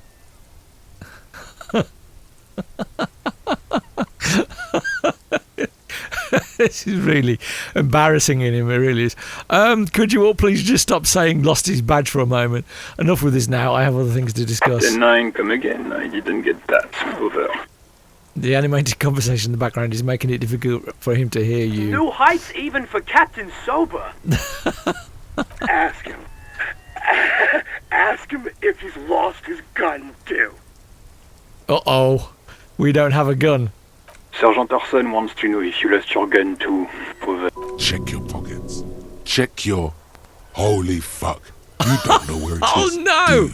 This is really embarrassing in him, it really is. Could you all please just stop saying lost his badge for a moment? Enough with this now, I have other things to discuss. 10-9, come again. I didn't get that. Over. The animated conversation in the background is making it difficult for him to hear you. New heights even for Captain Sober. Ask him. Ask him if he's lost his gun too. Uh-oh, we don't have a gun. Sergeant Orson wants to know if you lost your gun too. Over. Check your pockets. Check your... Holy fuck. You don't know where it is. Oh no!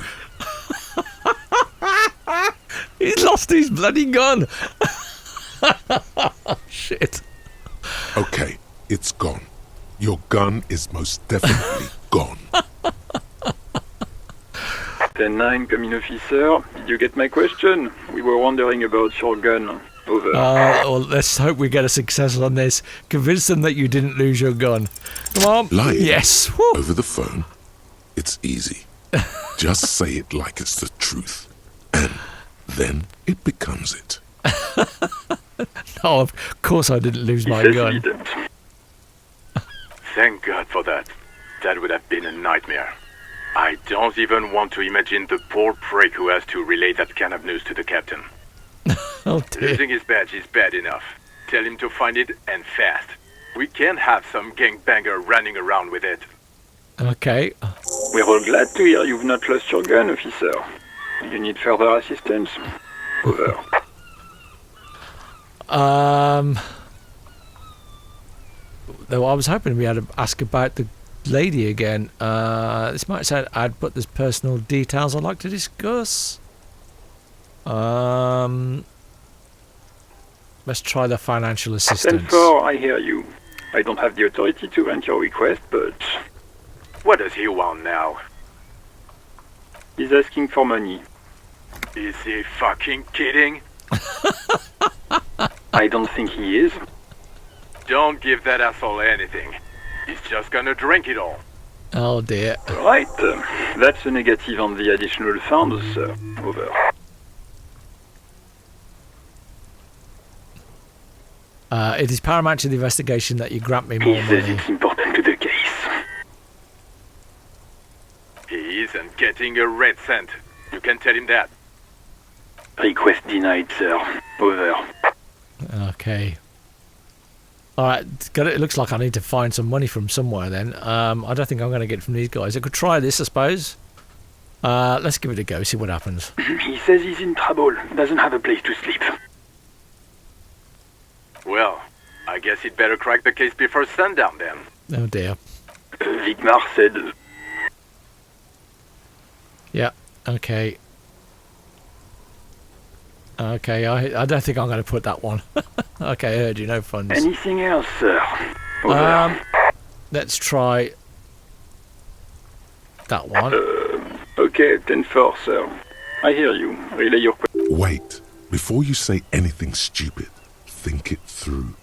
He's lost his bloody gun! Shit. Okay, it's gone. Your gun is most definitely gone. 10-9, come in, officer. Did you get my question? We were wondering about your gun. Over. Well, let's hope we get a success on this. Convince them that you didn't lose your gun. Come on. Lying Yes. Woo. over the phone, it's easy. Just say it like it's the truth. And then it becomes it. No, of course I didn't lose He my says gun. he didn't. Thank God for that. That would have been a nightmare. I don't even want to imagine the poor prick who has to relay that kind of news to the captain. Oh dear. Losing his badge is bad enough. Tell him to find it and fast. We can't have some gangbanger running around with it. Okay. We're all glad to hear you've not lost your gun, officer. You need further assistance? Over. Though I was hoping we had to ask about the lady again. This might say I'd put there's personal details I'd like to discuss. Let's try the financial assistance. 10-4, I hear you. I don't have the authority to grant your request, but What does he want now? he's asking for money. Is he fucking kidding? I don't think he is. Don't give that asshole anything. He's just gonna drink it all. Oh dear. Right, that's a negative on the additional funds, sir. Over. It is paramount to the investigation that you grant me He more says money. it's important to the case. He isn't getting a red cent. You can tell him that. Request denied, sir. Over. Okay. Alright, it looks like I need to find some money from somewhere then. I don't think I'm going to get it from these guys. I could try this, I suppose. Let's give it a go, see what happens. He says he's in trouble. Doesn't have a place to sleep. Well, I guess he'd better crack the case before sundown then. Oh dear. Vigmar said... Yeah, okay. Okay, I don't think I'm going to put that one. Okay, I heard you, no funds. Anything else, sir? Over. Let's try that one. Okay, 10-4, sir. I hear you. Relay your question. Wait. Before you say anything stupid, think it through.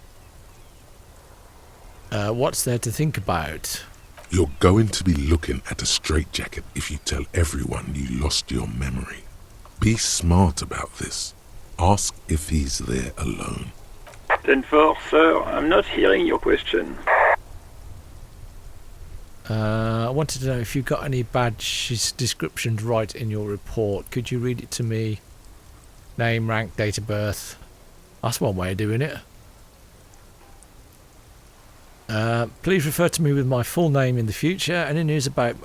What's there to think about? You're going to be looking at a straitjacket if you tell everyone you lost your memory. Be smart about this. Ask if he's there alone. 10-4, sir. I'm not hearing your question. I wanted to know if you got any badge descriptions right in your report. Could you read it to me? Name, rank, date of birth. That's one way of doing it. Please refer to me with my full name in the future. Any news about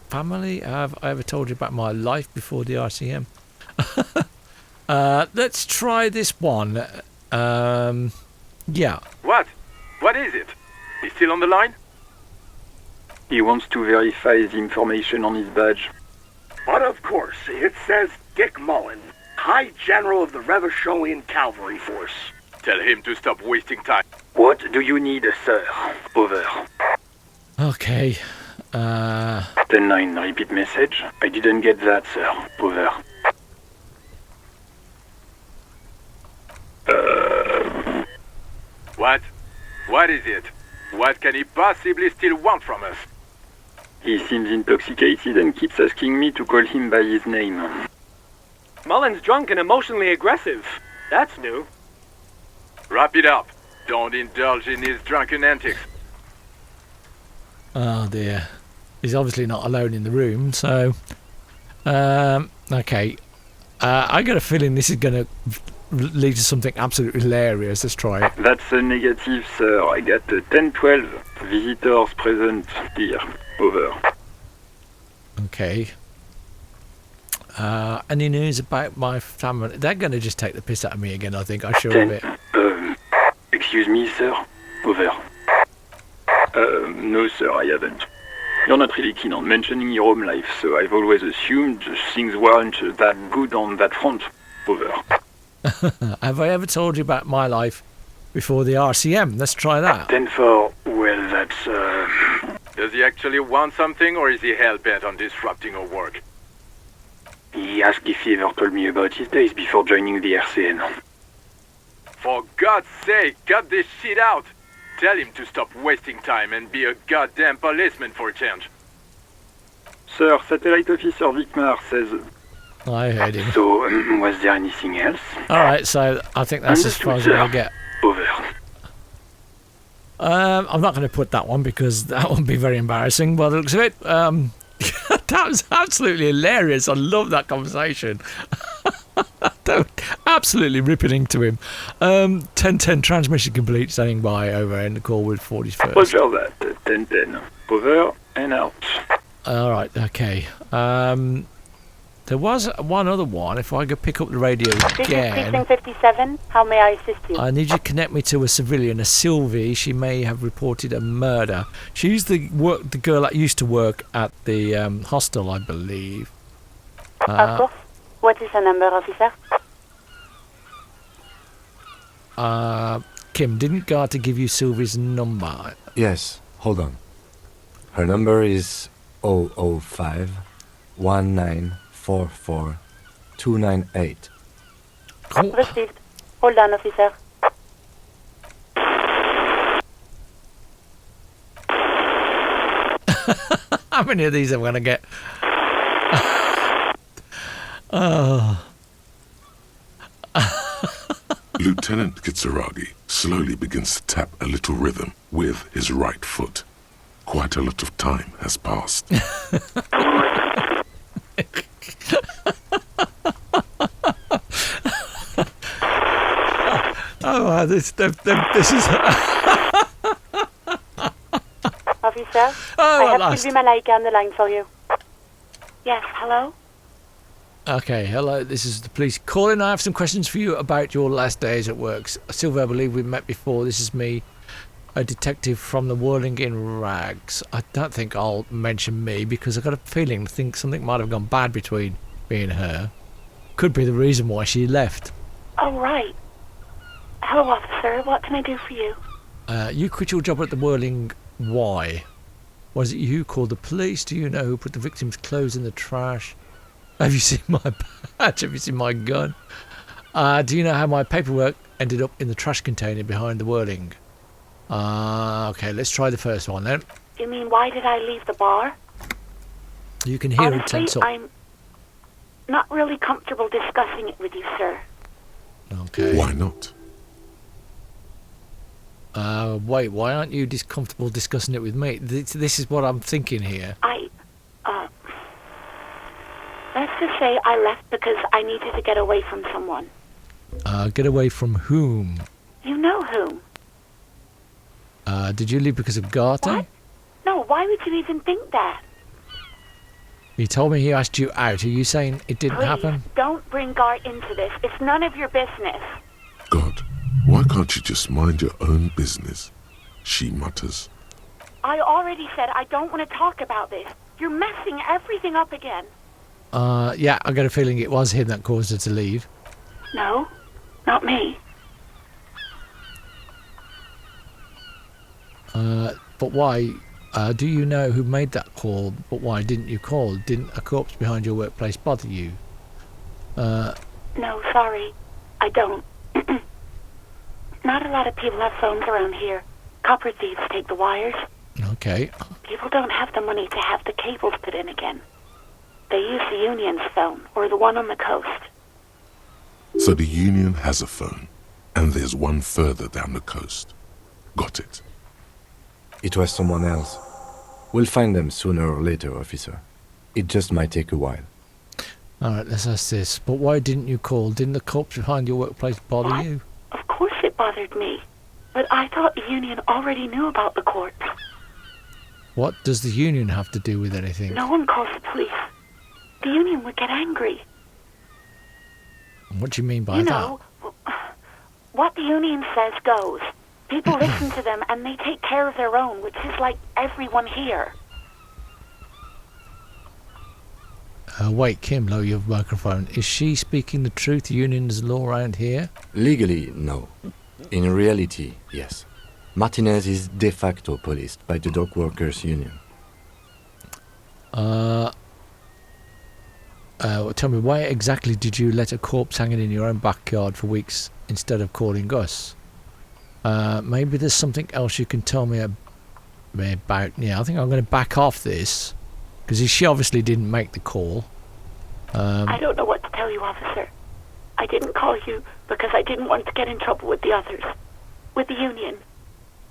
family? Have I ever told you about my life before the RCM? Let's try this one. Yeah. What? What is it? He's still on the line? He wants to verify the information on his badge. But of course, it says Dick Mullen, High General of the Revacholian Cavalry Force. Tell him to stop wasting time. What do you need, sir? Over. Okay. 10-9, repeat message. I didn't get that, sir. Over. What? What is it? What can he possibly still want from us? He seems intoxicated and keeps asking me to call him by his name. Mullen's drunk and emotionally aggressive. That's new. Wrap it up. Don't indulge in his drunken antics. Oh dear. He's obviously not alone in the room, so... okay. I got a feeling this is going to lead to something absolutely hilarious. Let's try it. That's a negative, sir. I got 10-12 visitors present here. Over. Okay. Any news about my family? They're going to just take the piss out of me again, I think. I'm sure of it. Excuse me, sir. Over. No, sir, I haven't. You're not really keen on mentioning your home life, so I've always assumed things weren't that good on that front. Over. Have I ever told you about my life before the RCM? Let's try that. 10-4. Well, that's, Does he actually want something, or is he hell-bent on disrupting our work? He asked if he ever told me about his days before joining the RCN. For God's sake, cut this shit out! Tell him to stop wasting time and be a goddamn policeman for a change. Sir, Satellite Officer Vigmar says... I heard him. So, was there anything else? Alright, so I think that's as far as I'm going to get. Over. I'm not going to put that one because that would be very embarrassing by the looks of it. That was absolutely hilarious. I love that conversation. Absolutely ripping into him. 10-10 transmission complete, standing by over in the call with 41st. Roger that. 10-10. Over and out. Alright, okay. There was one other one. If I could pick up the radio This is again. precinct 57. How may I assist you? I need you to connect me to a civilian, a Sylvie. She may have reported a murder. She's the girl that used to work at the hostel, I believe. Of course. What is her number, officer? Kim, didn't Garter give you Sylvie's number? Yes, hold on. Her number is 005 1944 298. Oh, Received. Hold on, officer. how many of these am I going to get? Oh. Lieutenant Kitsuragi slowly begins to tap a little rhythm with his right foot. Quite a lot of time has passed. Oh, this is... Officer, Oh, I at have last. Sylvie Malaika on the line for you. Yes, hello? Okay, hello, this is the police calling. I have some questions for you about your last days at work. Sylvia, I believe we met before. This is me, a detective from the Whirling in Rags. I don't think I'll mention me because I've got a feeling something might have gone bad between me and her. Could be the reason why she left. Oh, right. Hello, officer. What can I do for you? You quit your job at the Whirling. Why? Was it you who called the police? Do you know who put the victim's clothes in the trash? Have you seen my badge? Have you seen my gun? Do you know how my paperwork ended up in the trash container behind the Whirling? Okay, let's try the first one then. You mean, why did I leave the bar? You can hear it Honestly, tense up. I'm not really comfortable discussing it with you, sir. Okay. Why not? Wait, why aren't you comfortable discussing it with me? This is what I'm thinking here. Let's just say I left because I needed to get away from someone. Get away from whom? You know whom. Did you leave because of Garter? What? No, why would you even think that? You told me he asked you out. Are you saying it didn't Please, happen? don't bring Gart into this. It's none of your business. God, why can't you just mind your own business? She mutters. I already said I don't want to talk about this. You're messing everything up again. Yeah, I got a feeling it was him that caused her to leave. No, not me. But why? Do you know who made that call? But why didn't you call? Didn't a corpse behind your workplace bother you? No, sorry. I don't. Not a lot of people have phones around here. Copper thieves take the wires. Okay. People don't have the money to have the cables put in again. They use the Union's phone, or the one on the coast. So the Union has a phone, and there's one further down the coast. Got it. It was someone else. We'll find them sooner or later, officer. It just might take a while. Alright, let's ask this. But why didn't you call? Didn't the corpse behind your workplace bother What? you? Of course it bothered me. But I thought the Union already knew about the corpse. What does the Union have to do with anything? No one calls the police. The Union would get angry. What do you mean by You that? know, what the Union says goes. People listen to them and they take care of their own, which is like everyone here. Wait, Kim, lower your microphone. Is she speaking the truth? The Union is law around here? Legally, no. In reality, yes. Martinez is de facto policed by the Dock Workers Union. Tell me, why exactly did you let a corpse hanging in your own backyard for weeks instead of calling us? Maybe there's something else you can tell me about. Yeah, I think I'm going to back off this because she obviously didn't make the call. I don't know what to tell you, officer. I didn't call you because I didn't want to get in trouble with the others. With the Union.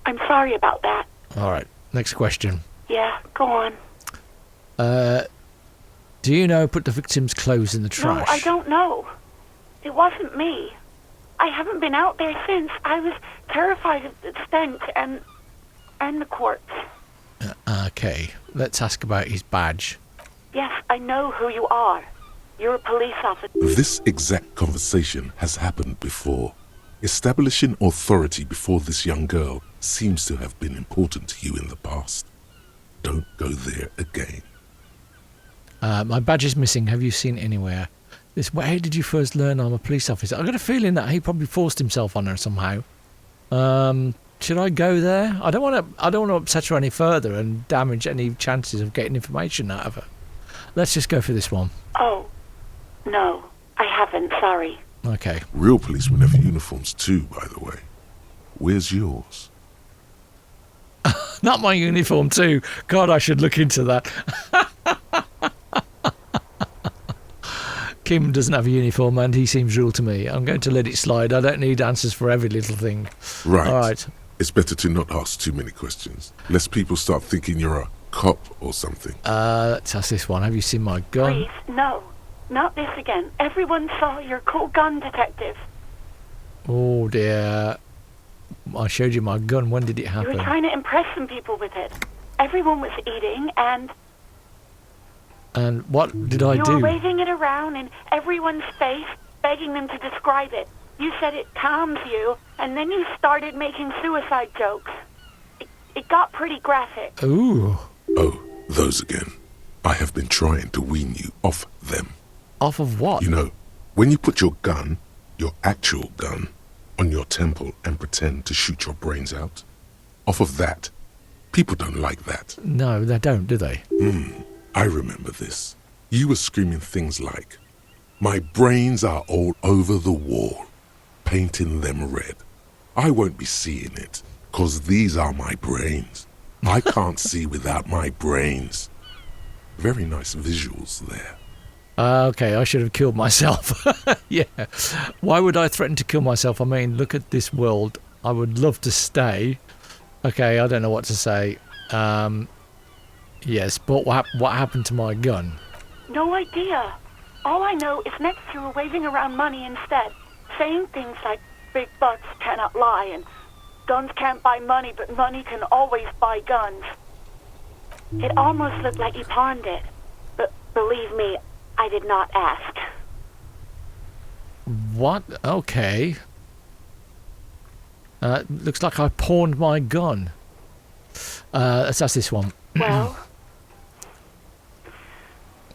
I'm sorry about that. Alright, next question. Yeah, go on. Do you know who put the victim's clothes in the trash? No, I don't know. It wasn't me. I haven't been out there since. I was terrified of the stench and the corpse. Okay, let's ask about his badge. Yes, I know who you are. You're a police officer. This exact conversation has happened before. Establishing authority before this young girl seems to have been important to you in the past. Don't go there again. My badge is missing. Have you seen it anywhere? Where did you first learn I'm a police officer? I've got a feeling that he probably forced himself on her somehow. Should I go there? I don't want to upset her any further and damage any chances of getting information out of her. Let's just go for this one. Oh, no, I haven't, sorry. Okay. Real policemen have uniforms too, by the way. Where's yours? Not my uniform too. God, I should look into that. Kim doesn't have a uniform and he seems real to me. I'm going to let it slide. I don't need answers for every little thing. Right. All right. It's better to not ask too many questions, lest people start thinking you're a cop or something. Let's ask this one. Have you seen my gun? Please, no. Not this again. Everyone saw your cool gun, detective. Oh dear. I showed you my gun. When did it happen? You were trying to impress some people with it. Everyone was eating and... And what did I do? You were waving it around in everyone's face, begging them to describe it. You said it calms you, and then you started making suicide jokes. It got pretty graphic. Ooh. Oh, those again. I have been trying to wean you off them. Off of what? You know, when you put your gun, your actual gun, on your temple and pretend to shoot your brains out, off of that, people don't like that. No, they don't, do they? I remember this. You were screaming things like, "My brains are all over the wall, painting them red. I won't be seeing it, 'cause these are my brains. I can't see without my brains." Very nice visuals there. Okay, I should have killed myself. Yeah. Why would I threaten to kill myself? I mean, look at this world. I would love to stay. Okay, I don't know what to say. Yes, but what happened to my gun? No idea. All I know is next you were waving around money instead, saying things like big bucks cannot lie and guns can't buy money, but money can always buy guns. It almost looked like you pawned it, but believe me, I did not ask. What? Okay. Looks like I pawned my gun. Let's ask this one. Well,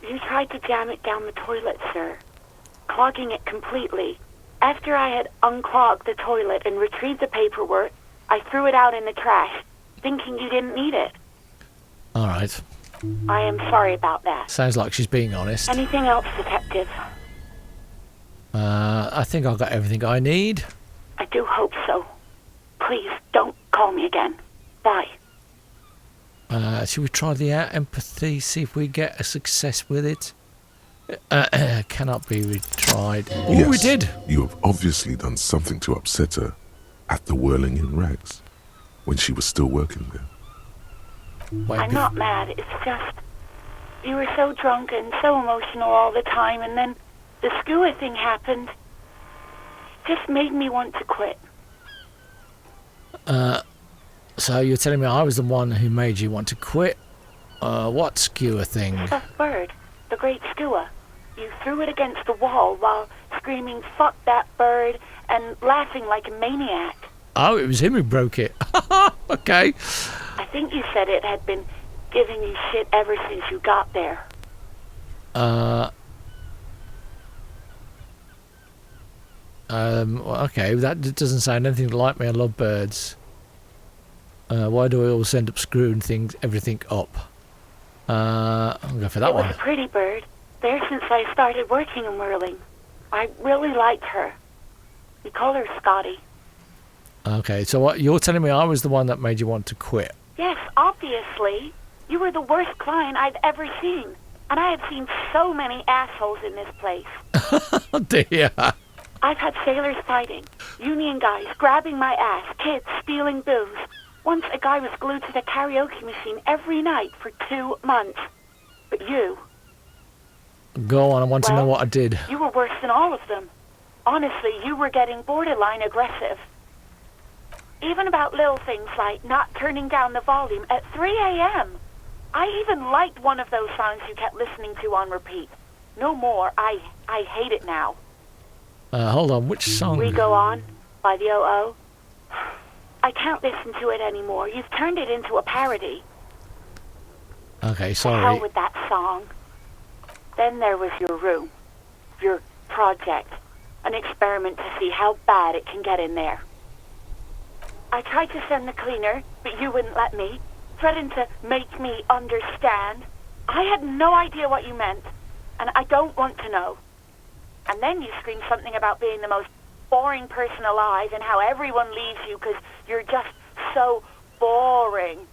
you tried to jam it down the toilet, sir, clogging it completely. After I had unclogged the toilet and retrieved the paperwork, I threw it out in the trash, thinking you didn't need it. All right. I am sorry about that. Sounds like she's being honest. Anything else, detective? I think I've got everything I need. I do hope so. Please, don't call me again. Bye. Should we try the empathy, see if we get a success with it? Cannot be retried. Oh, Yes, we did. You have obviously done something to upset her at the Whirling in Rags, when she was still working there. Wait, I'm not mad. It's just you were so drunk and so emotional all the time, and then the skua thing happened. It just made me want to quit. So you're telling me I was the one who made you want to quit? What skewer thing? The bird, the great skua. You threw it against the wall while screaming, "Fuck that bird," and laughing like a maniac. Oh, it was him who broke it. Okay. I think you said it had been giving you shit ever since you got there. Okay, that doesn't sound anything like me. I love birds. Why do I always end up screwing everything up? I'll go for that It was one. a pretty bird. There since I started working in whirling. I really liked her. We call her Scotty. Okay, so what you're telling me I was the one that made you want to quit? Yes, obviously. You were the worst client I've ever seen. And I have seen so many assholes in this place. Oh dear. I've had sailors fighting, union guys grabbing my ass, kids stealing booze. Once a guy was glued to the karaoke machine every night for 2 months. But you... Go on, I want to know Well, what I did. You were worse than all of them. Honestly, you were getting borderline aggressive. Even about little things like not turning down the volume at 3 a.m. I even liked one of those songs you kept listening to on repeat. No more. I hate it now. Hold on, which song? We Go On by the O.O. I can't listen to it anymore. You've turned it into a parody. Okay, To sorry. hell with that song. Then there was your room. your project. An experiment to see how bad it can get in there. I tried to send the cleaner, but you wouldn't let me. Threatened to make me understand. I had no idea what you meant, and I don't want to know. And then you screamed something about being the most boring person alive and how everyone leaves you because you're just so boring.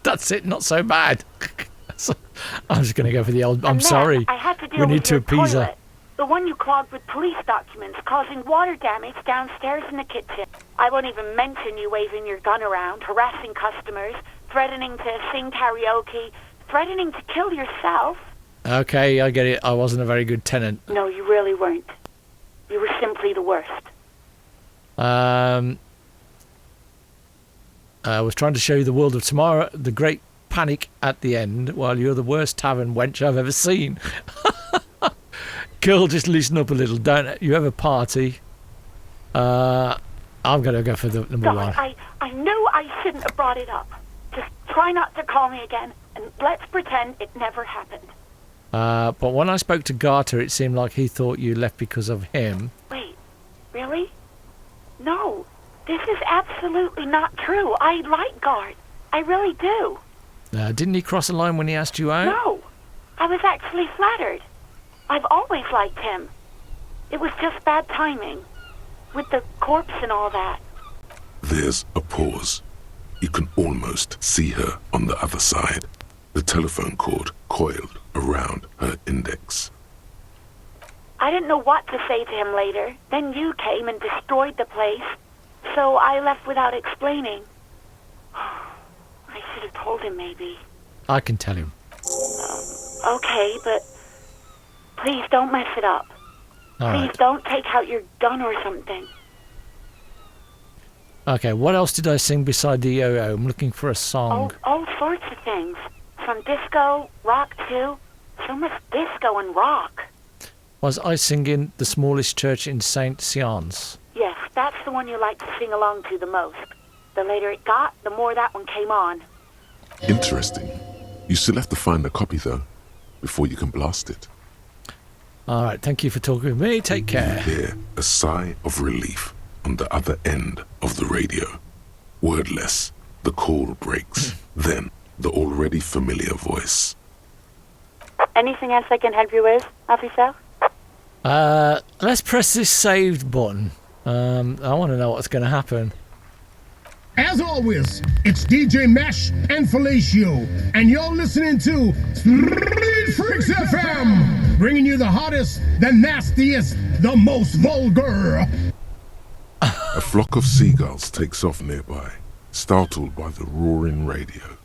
That's it, not so bad. I'm just going to go for the old, I'm And then sorry. I had to deal We with need to your appease her. toilet. The one you clogged with police documents, causing water damage downstairs in the kitchen. I won't even mention you waving your gun around, harassing customers, threatening to sing karaoke, threatening to kill yourself. Okay, I get it. I wasn't a very good tenant. No, you really weren't. You were simply the worst. I was trying to show you the world of tomorrow, the great panic at the end, while you're the worst tavern wench I've ever seen. Girl, just loosen up a little. Don't you ever party? I'm going to go for the number one. I knew I shouldn't have brought it up. Just try not to call me again, and let's pretend it never happened. But when I spoke to Garter, it seemed like he thought you left because of him. Wait, really? No, this is absolutely not true. I like Gart. I really do. Didn't he cross a line when he asked you out? No, I was actually flattered. I've always liked him. It was just bad timing, with the corpse and all that. There's a pause. You can almost see her on the other side. The telephone cord coiled around her index. I didn't know what to say to him later. Then you came and destroyed the place, so I left without explaining. I should have told him, maybe. I can tell him. Okay, but please don't mess it up. All Please right. don't take out your gun or something. Okay, what else did I sing beside the yo-yo? I'm looking for a song. All sorts of things. From disco, rock too. So much disco and rock. Was I singing The Smallest Church in St. Sians? Yes, that's the one you like to sing along to the most. The later it got, the more that one came on. Interesting. You still have to find a copy, though, before you can blast it. All right, thank you for talking with me. Take care. You hear a sigh of relief on the other end of the radio. Wordless, the call breaks. Then, the already familiar voice. Anything else I can help you with, officer? Let's press this saved button. I want to know what's going to happen. As always, it's DJ Mesh and Felicio, and you're listening to Street Freaks FM, bringing you the hottest, the nastiest, the most vulgar. A flock of seagulls takes off nearby, startled by the roaring radio.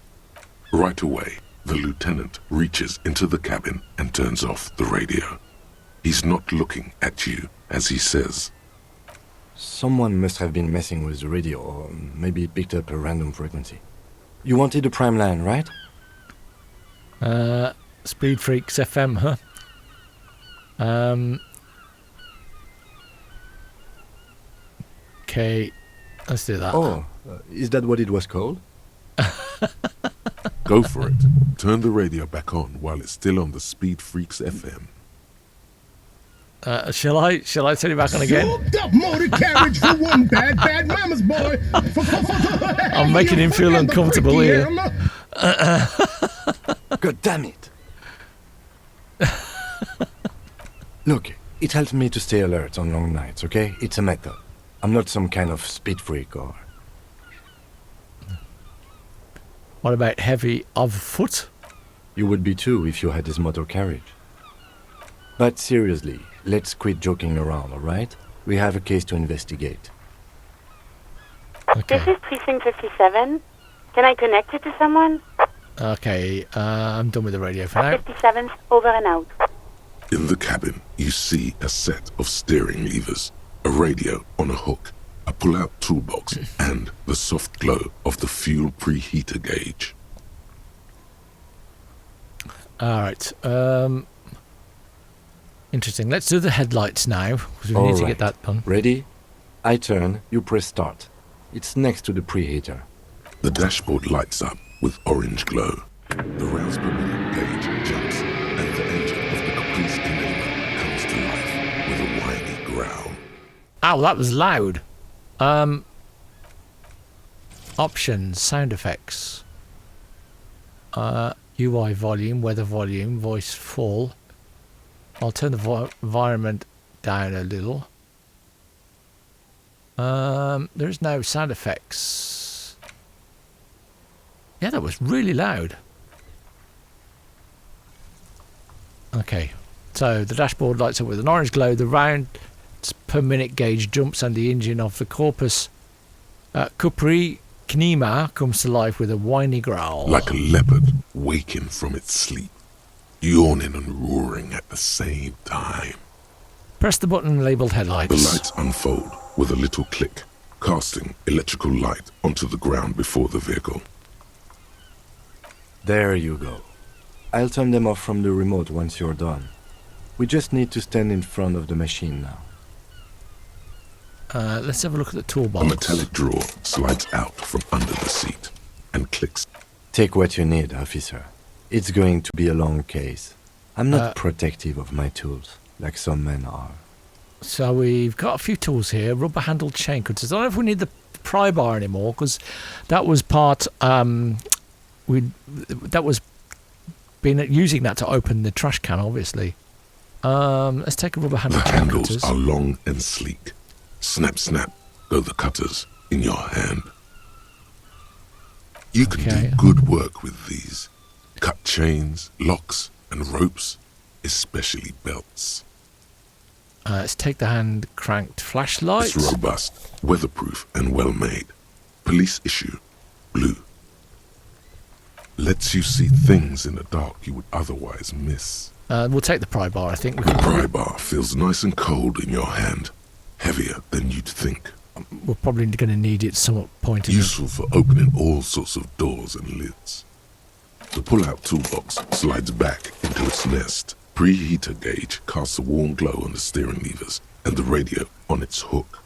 Right away, the lieutenant reaches into the cabin and turns off the radio. He's not looking at you as he says, Someone must have been messing with the radio, or maybe it picked up a random frequency. You wanted the prime line, right? Speed Freaks FM, huh? Okay, let's do that. Oh, is that what it was called? go for it. Turn the radio back on while it's still on the Speed Freaks FM. Shall I turn it back on again? Souped up motor carriage for one bad mama's boy. I'm making him feel uncomfortable here. God damn it! Look, it helps me to stay alert on long nights, okay? It's a method. I'm not some kind of speed freak or... What about heavy of foot? You would be too if you had this motor carriage. But seriously, let's quit joking around, alright? We have a case to investigate. Okay. This is precinct 57. Can I connect it to someone? Okay, I'm done with the radio for now. 57's over and out. In the cabin, you see a set of steering levers, a radio on a hook, a pull-out toolbox, and the soft glow of the fuel preheater gauge. Alright, interesting. Let's do the headlights now, because we All need to right. get that done. Ready? I turn, you press start. It's next to the preheater. The dashboard lights up with orange glow. The rounds per minute gauge jumps and the engine of the Caprice Enigma comes to life with a whiny growl. Ow, that was loud. Options, sound effects. UI volume, weather volume, voice full. I'll turn the environment down a little. There's no sound effects. Yeah, that was really loud. Okay, so the dashboard lights up with an orange glow. The round per minute gauge jumps and the engine of the Corpus Cupri Knema comes to life with a whiny growl. Like a leopard waking from its sleep, yawning and roaring at the same time. Press the button labelled headlights. The lights unfold with a little click, casting electrical light onto the ground before the vehicle. There you go. I'll turn them off from the remote once you're done. We just need to stand in front of the machine now. Let's have a look at the toolbox. A metallic drawer slides out from under the seat and clicks. Take what you need, officer. It's going to be a long case. I'm not protective of my tools, like some men are. So we've got a few tools here. Rubber-handled chain cutters. I don't know if we need the pry bar anymore, because that was part... that was been using that to open the trash can, obviously. Let's take a rubber-handled chain handles cutters. are long and sleek. Snap, snap, go the cutters in your hand. You can do good work with these. Cut chains, locks, and ropes, especially belts. Let's take the hand-cranked flashlight. It's robust, weatherproof, and well-made. Police issue, blue. Lets you see things in the dark you would otherwise miss. We'll take the pry bar, I think. The pry bar feels nice and cold in your hand. Heavier than you'd think. We're probably going to need it at some point. Useful for opening all sorts of doors and lids. The pull-out toolbox slides back into its nest. Preheater gauge casts a warm glow on the steering levers and the radio on its hook.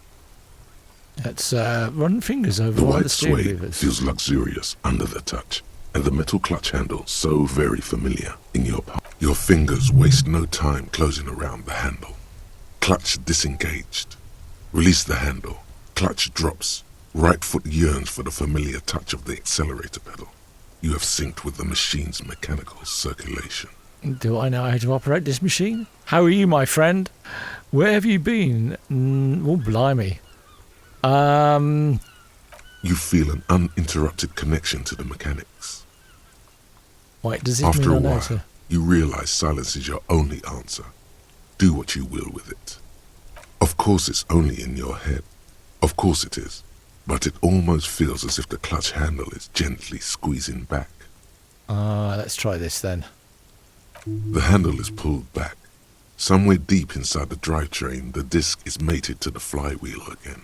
Let's run fingers over The all the white steering suede levers. feels luxurious under the touch, and the metal clutch handle so very familiar in your palm. Your fingers waste no time closing around the handle. Clutch disengaged. Release the handle. Clutch drops. Right foot yearns for the familiar touch of the accelerator pedal. You have synced with the machine's mechanical circulation. Do I know how to operate this machine? How are you, my friend? Where have you been? Oh, blimey. You feel an uninterrupted connection to the mechanics. Wait, does this After a mean I know while, to... you realize silence is your only answer. Do what you will with it. Of course it's only in your head. Of course it is. But it almost feels as if the clutch handle is gently squeezing back. Let's try this then. The handle is pulled back. Somewhere deep inside the drivetrain, the disc is mated to the flywheel again.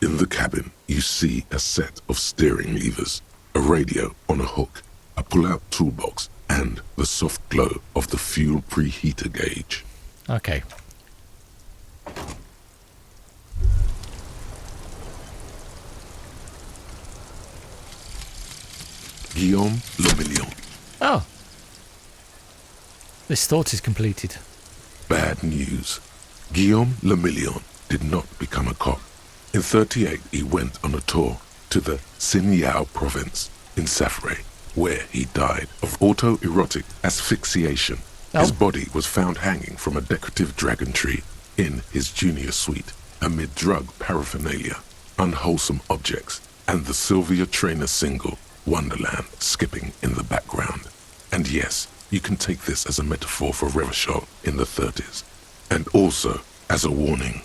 In the cabin, you see a set of steering levers, a radio on a hook, a pull-out toolbox, and the soft glow of the fuel preheater gauge. Okay. Guillaume Le Million. Oh. This thought is completed. Bad news. Guillaume Le Million did not become a cop. In 1938, he went on a tour to the Sinyao province in Safre, where he died of autoerotic asphyxiation. His body was found hanging from a decorative dragon tree in his junior suite, amid drug paraphernalia, unwholesome objects, and the Sylvia Trainer single, Wonderland, skipping in the background. And yes, you can take this as a metaphor for Revachol in the 30s, and also as a warning.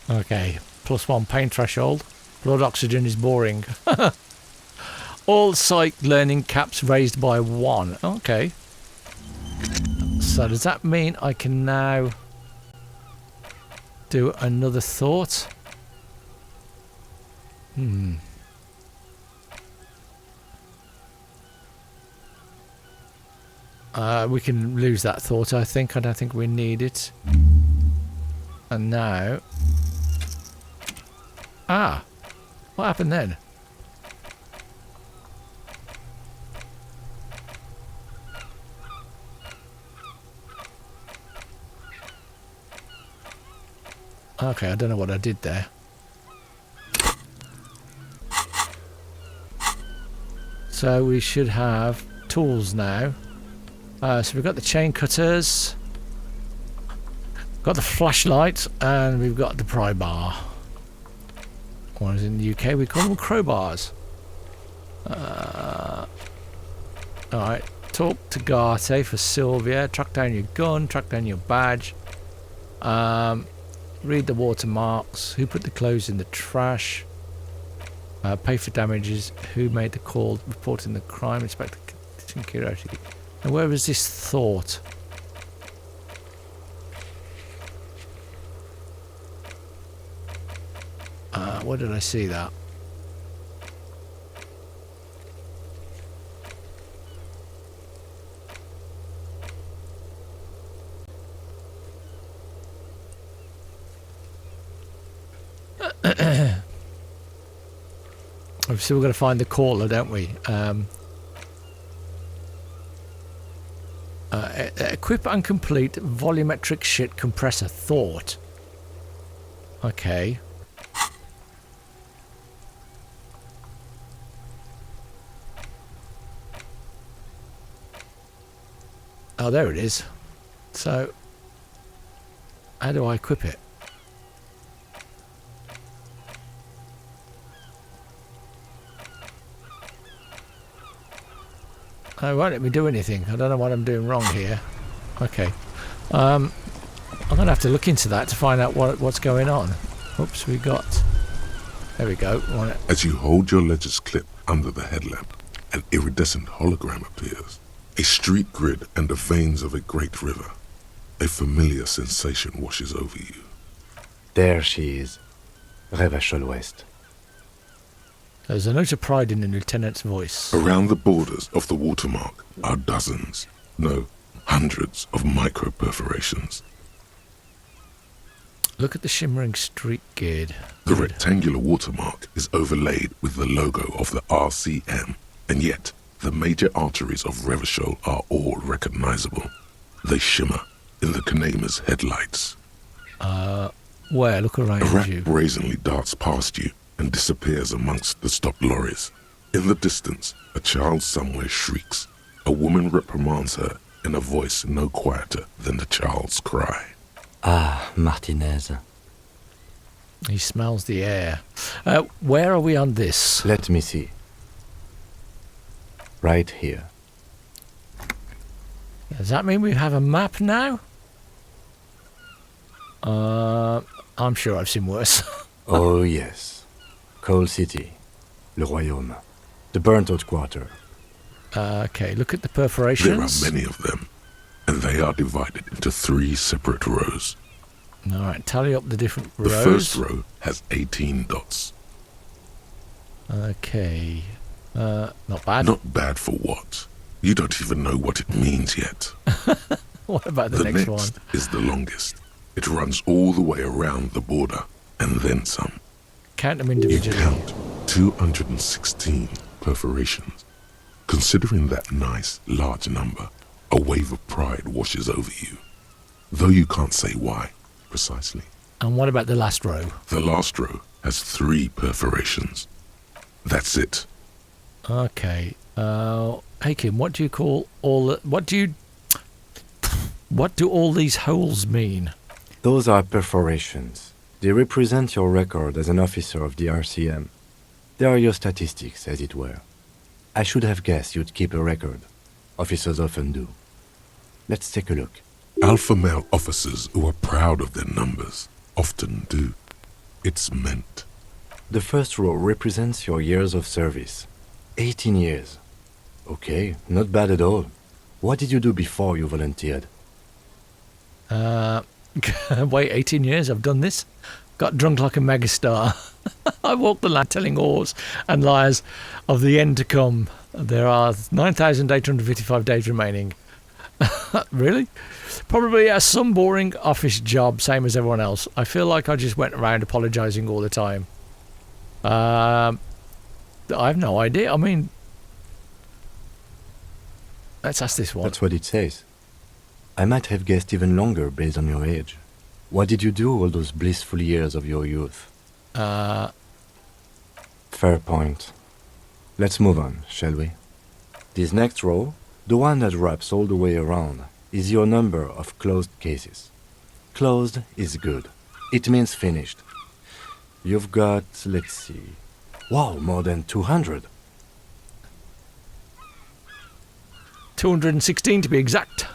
Okay, +1 pain threshold. Blood oxygen is boring. All psych learning caps raised by 1. Okay. So does that mean I can now do another thought? We can lose that thought, I think. I don't think we need it. And now... what happened then? Okay, I don't know what I did there. So we should have tools now. So we've got the chain cutters, got the flashlight, and we've got the pry bar. Or as in the UK we call them crowbars. Alright, talk to Garte for Sylvia, track down your gun, track down your badge. Read the watermarks, who put the clothes in the trash. Pay for damages, who made the call, reporting the crime, inspect the curiosity. And where was this thought? Where did I see that? Obviously we're going to find the caller, don't we? Equip and complete volumetric shit compressor thought. Okay. Oh, there it is. So, how do I equip it? Oh, it won't let me do anything. I don't know what I'm doing wrong here. Okay. I'm going to have to look into that to find out what's going on. Oops, we got... There we go. As you hold your ledger's clip under the headlamp, an iridescent hologram appears. A street grid and the veins of a great river. A familiar sensation washes over you. There she is. Revachol West. There's a note of pride in the lieutenant's voice. Around the borders of the watermark are dozens, no, hundreds of micro-perforations. Look at the shimmering street grid. The rectangular watermark is overlaid with the logo of the RCM, and yet the major arteries of Revachol are all recognizable. They shimmer in the Kanema's headlights. Where? Look around you. A rat you. brazenly darts past you and disappears amongst the stopped lorries. In the distance, a child somewhere shrieks. A woman reprimands her in a voice no quieter than the child's cry. Ah, Martinez. He smells the air. Where are we on this? Let me see. Right here. Does that mean we have a map now? I'm sure I've seen worse. Oh, yes. Coal City. Le Royaume. The burnt-out quarter. Okay, look at the perforations. There are many of them, and they are divided into 3 separate rows. Alright, tally up the different rows. The first row has 18 dots. Okay. Not bad. Not bad for what? You don't even know what it means yet. What about the next one? The next is the longest. It runs all the way around the border, and then some. Count them individually. You count 216 perforations. Considering that nice, large number, a wave of pride washes over you. Though you can't say why, precisely. And what about the last row? The last row has 3 perforations. That's it. Okay. Hey Kim, what do you call all the... What do all these holes mean? Those are perforations. They represent your record as an officer of the RCM. They are your statistics, as it were. I should have guessed you'd keep a record. Officers often do. Let's take a look. Alpha male officers who are proud of their numbers often do. It's meant. The first row represents your years of service. 18 years. Okay, not bad at all. What did you do before you volunteered? Wait, 18 years I've done this? Got drunk like a megastar. I walked the land telling whores and liars of the end to come. There are 9,855 days remaining. Really? Probably some boring office job, same as everyone else. I feel like I just went around apologising all the time. I have no idea. I mean, let's ask this one. That's what it says. I might have guessed even longer based on your age. What did you do all those blissful years of your youth? Fair point. Let's move on, shall we? This next row, the one that wraps all the way around, is your number of closed cases. Closed is good. It means finished. You've got, let's see... Wow, more than 200. 216 to be exact.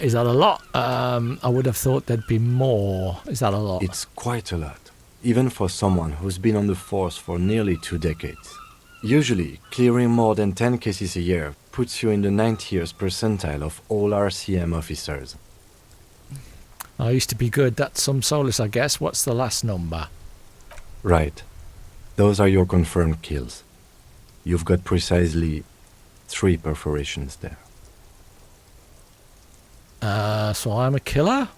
Is that a lot? I would have thought there'd be more. Is that a lot? It's quite a lot, even for someone who's been on the force for nearly 2 decades. Usually, clearing more than 10 cases a year puts you in the 90th percentile of all RCM officers. I used to be good. That's some solace, I guess. What's the last number? Right. Those are your confirmed kills. You've got precisely 3 perforations there. So I'm a killer?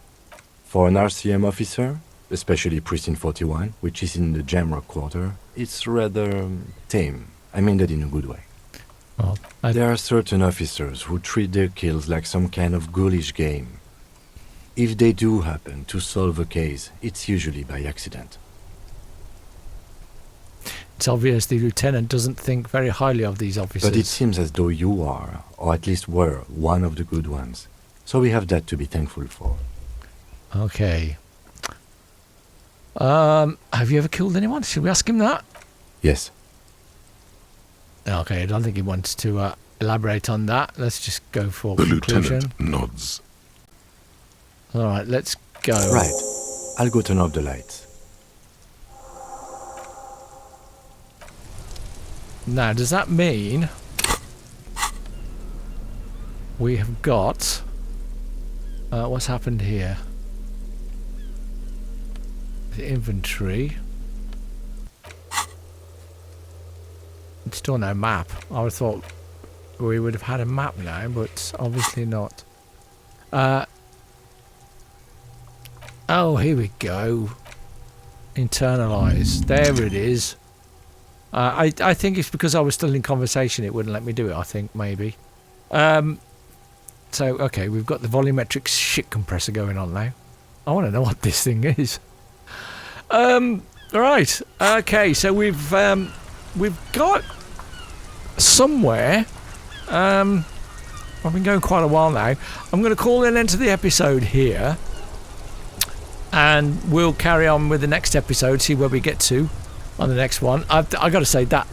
For an RCM officer, especially Precinct 41, which is in the Jamrock quarter, it's rather tame. I mean that in a good way. Well, there are certain officers who treat their kills like some kind of ghoulish game. If they do happen to solve a case, it's usually by accident. It's obvious the lieutenant doesn't think very highly of these officers. But it seems as though you are, or at least were, one of the good ones. So we have that to be thankful for. Okay. Have you ever killed anyone? Should we ask him that? Yes. Okay, I don't think he wants to elaborate on that. Let's just go for The conclusion. lieutenant nods. All right, let's go. Right. I'll go turn off the lights. Now, does that mean we have got... what's happened here? The inventory. It's still no map. I would have thought we would have had a map now, but obviously not. Oh, here we go. Internalize. There it is. I think it's because I was still in conversation it wouldn't let me do it, I think, maybe. So, okay, we've got the volumetric shit compressor going on now. I want to know what this thing is. Right. Okay, so we've got somewhere. I've been going quite a while now. I'm going to call an end to the episode here. And we'll carry on with the next episode, see where we get to on the next one. I've got to say, that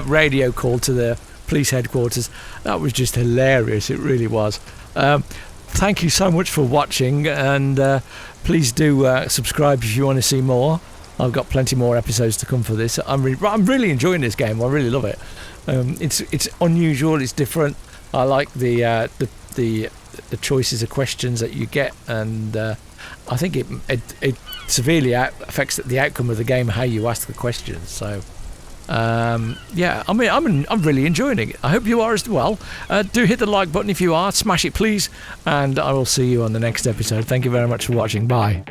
radio call to the police headquarters, that was just hilarious. It really was. Thank you so much for watching, and please do subscribe if you want to see more. I've got plenty more episodes to come for this. I'm really enjoying this game. I really love it. It's unusual. It's different. I like the choices of questions that you get, and I think it severely affects the outcome of the game, how you ask the questions. So yeah, I mean, I'm really enjoying it. I hope you are as well. Do hit the like button if you are. Smash it, please, and I will see you on the next episode. Thank you very much for watching. Bye.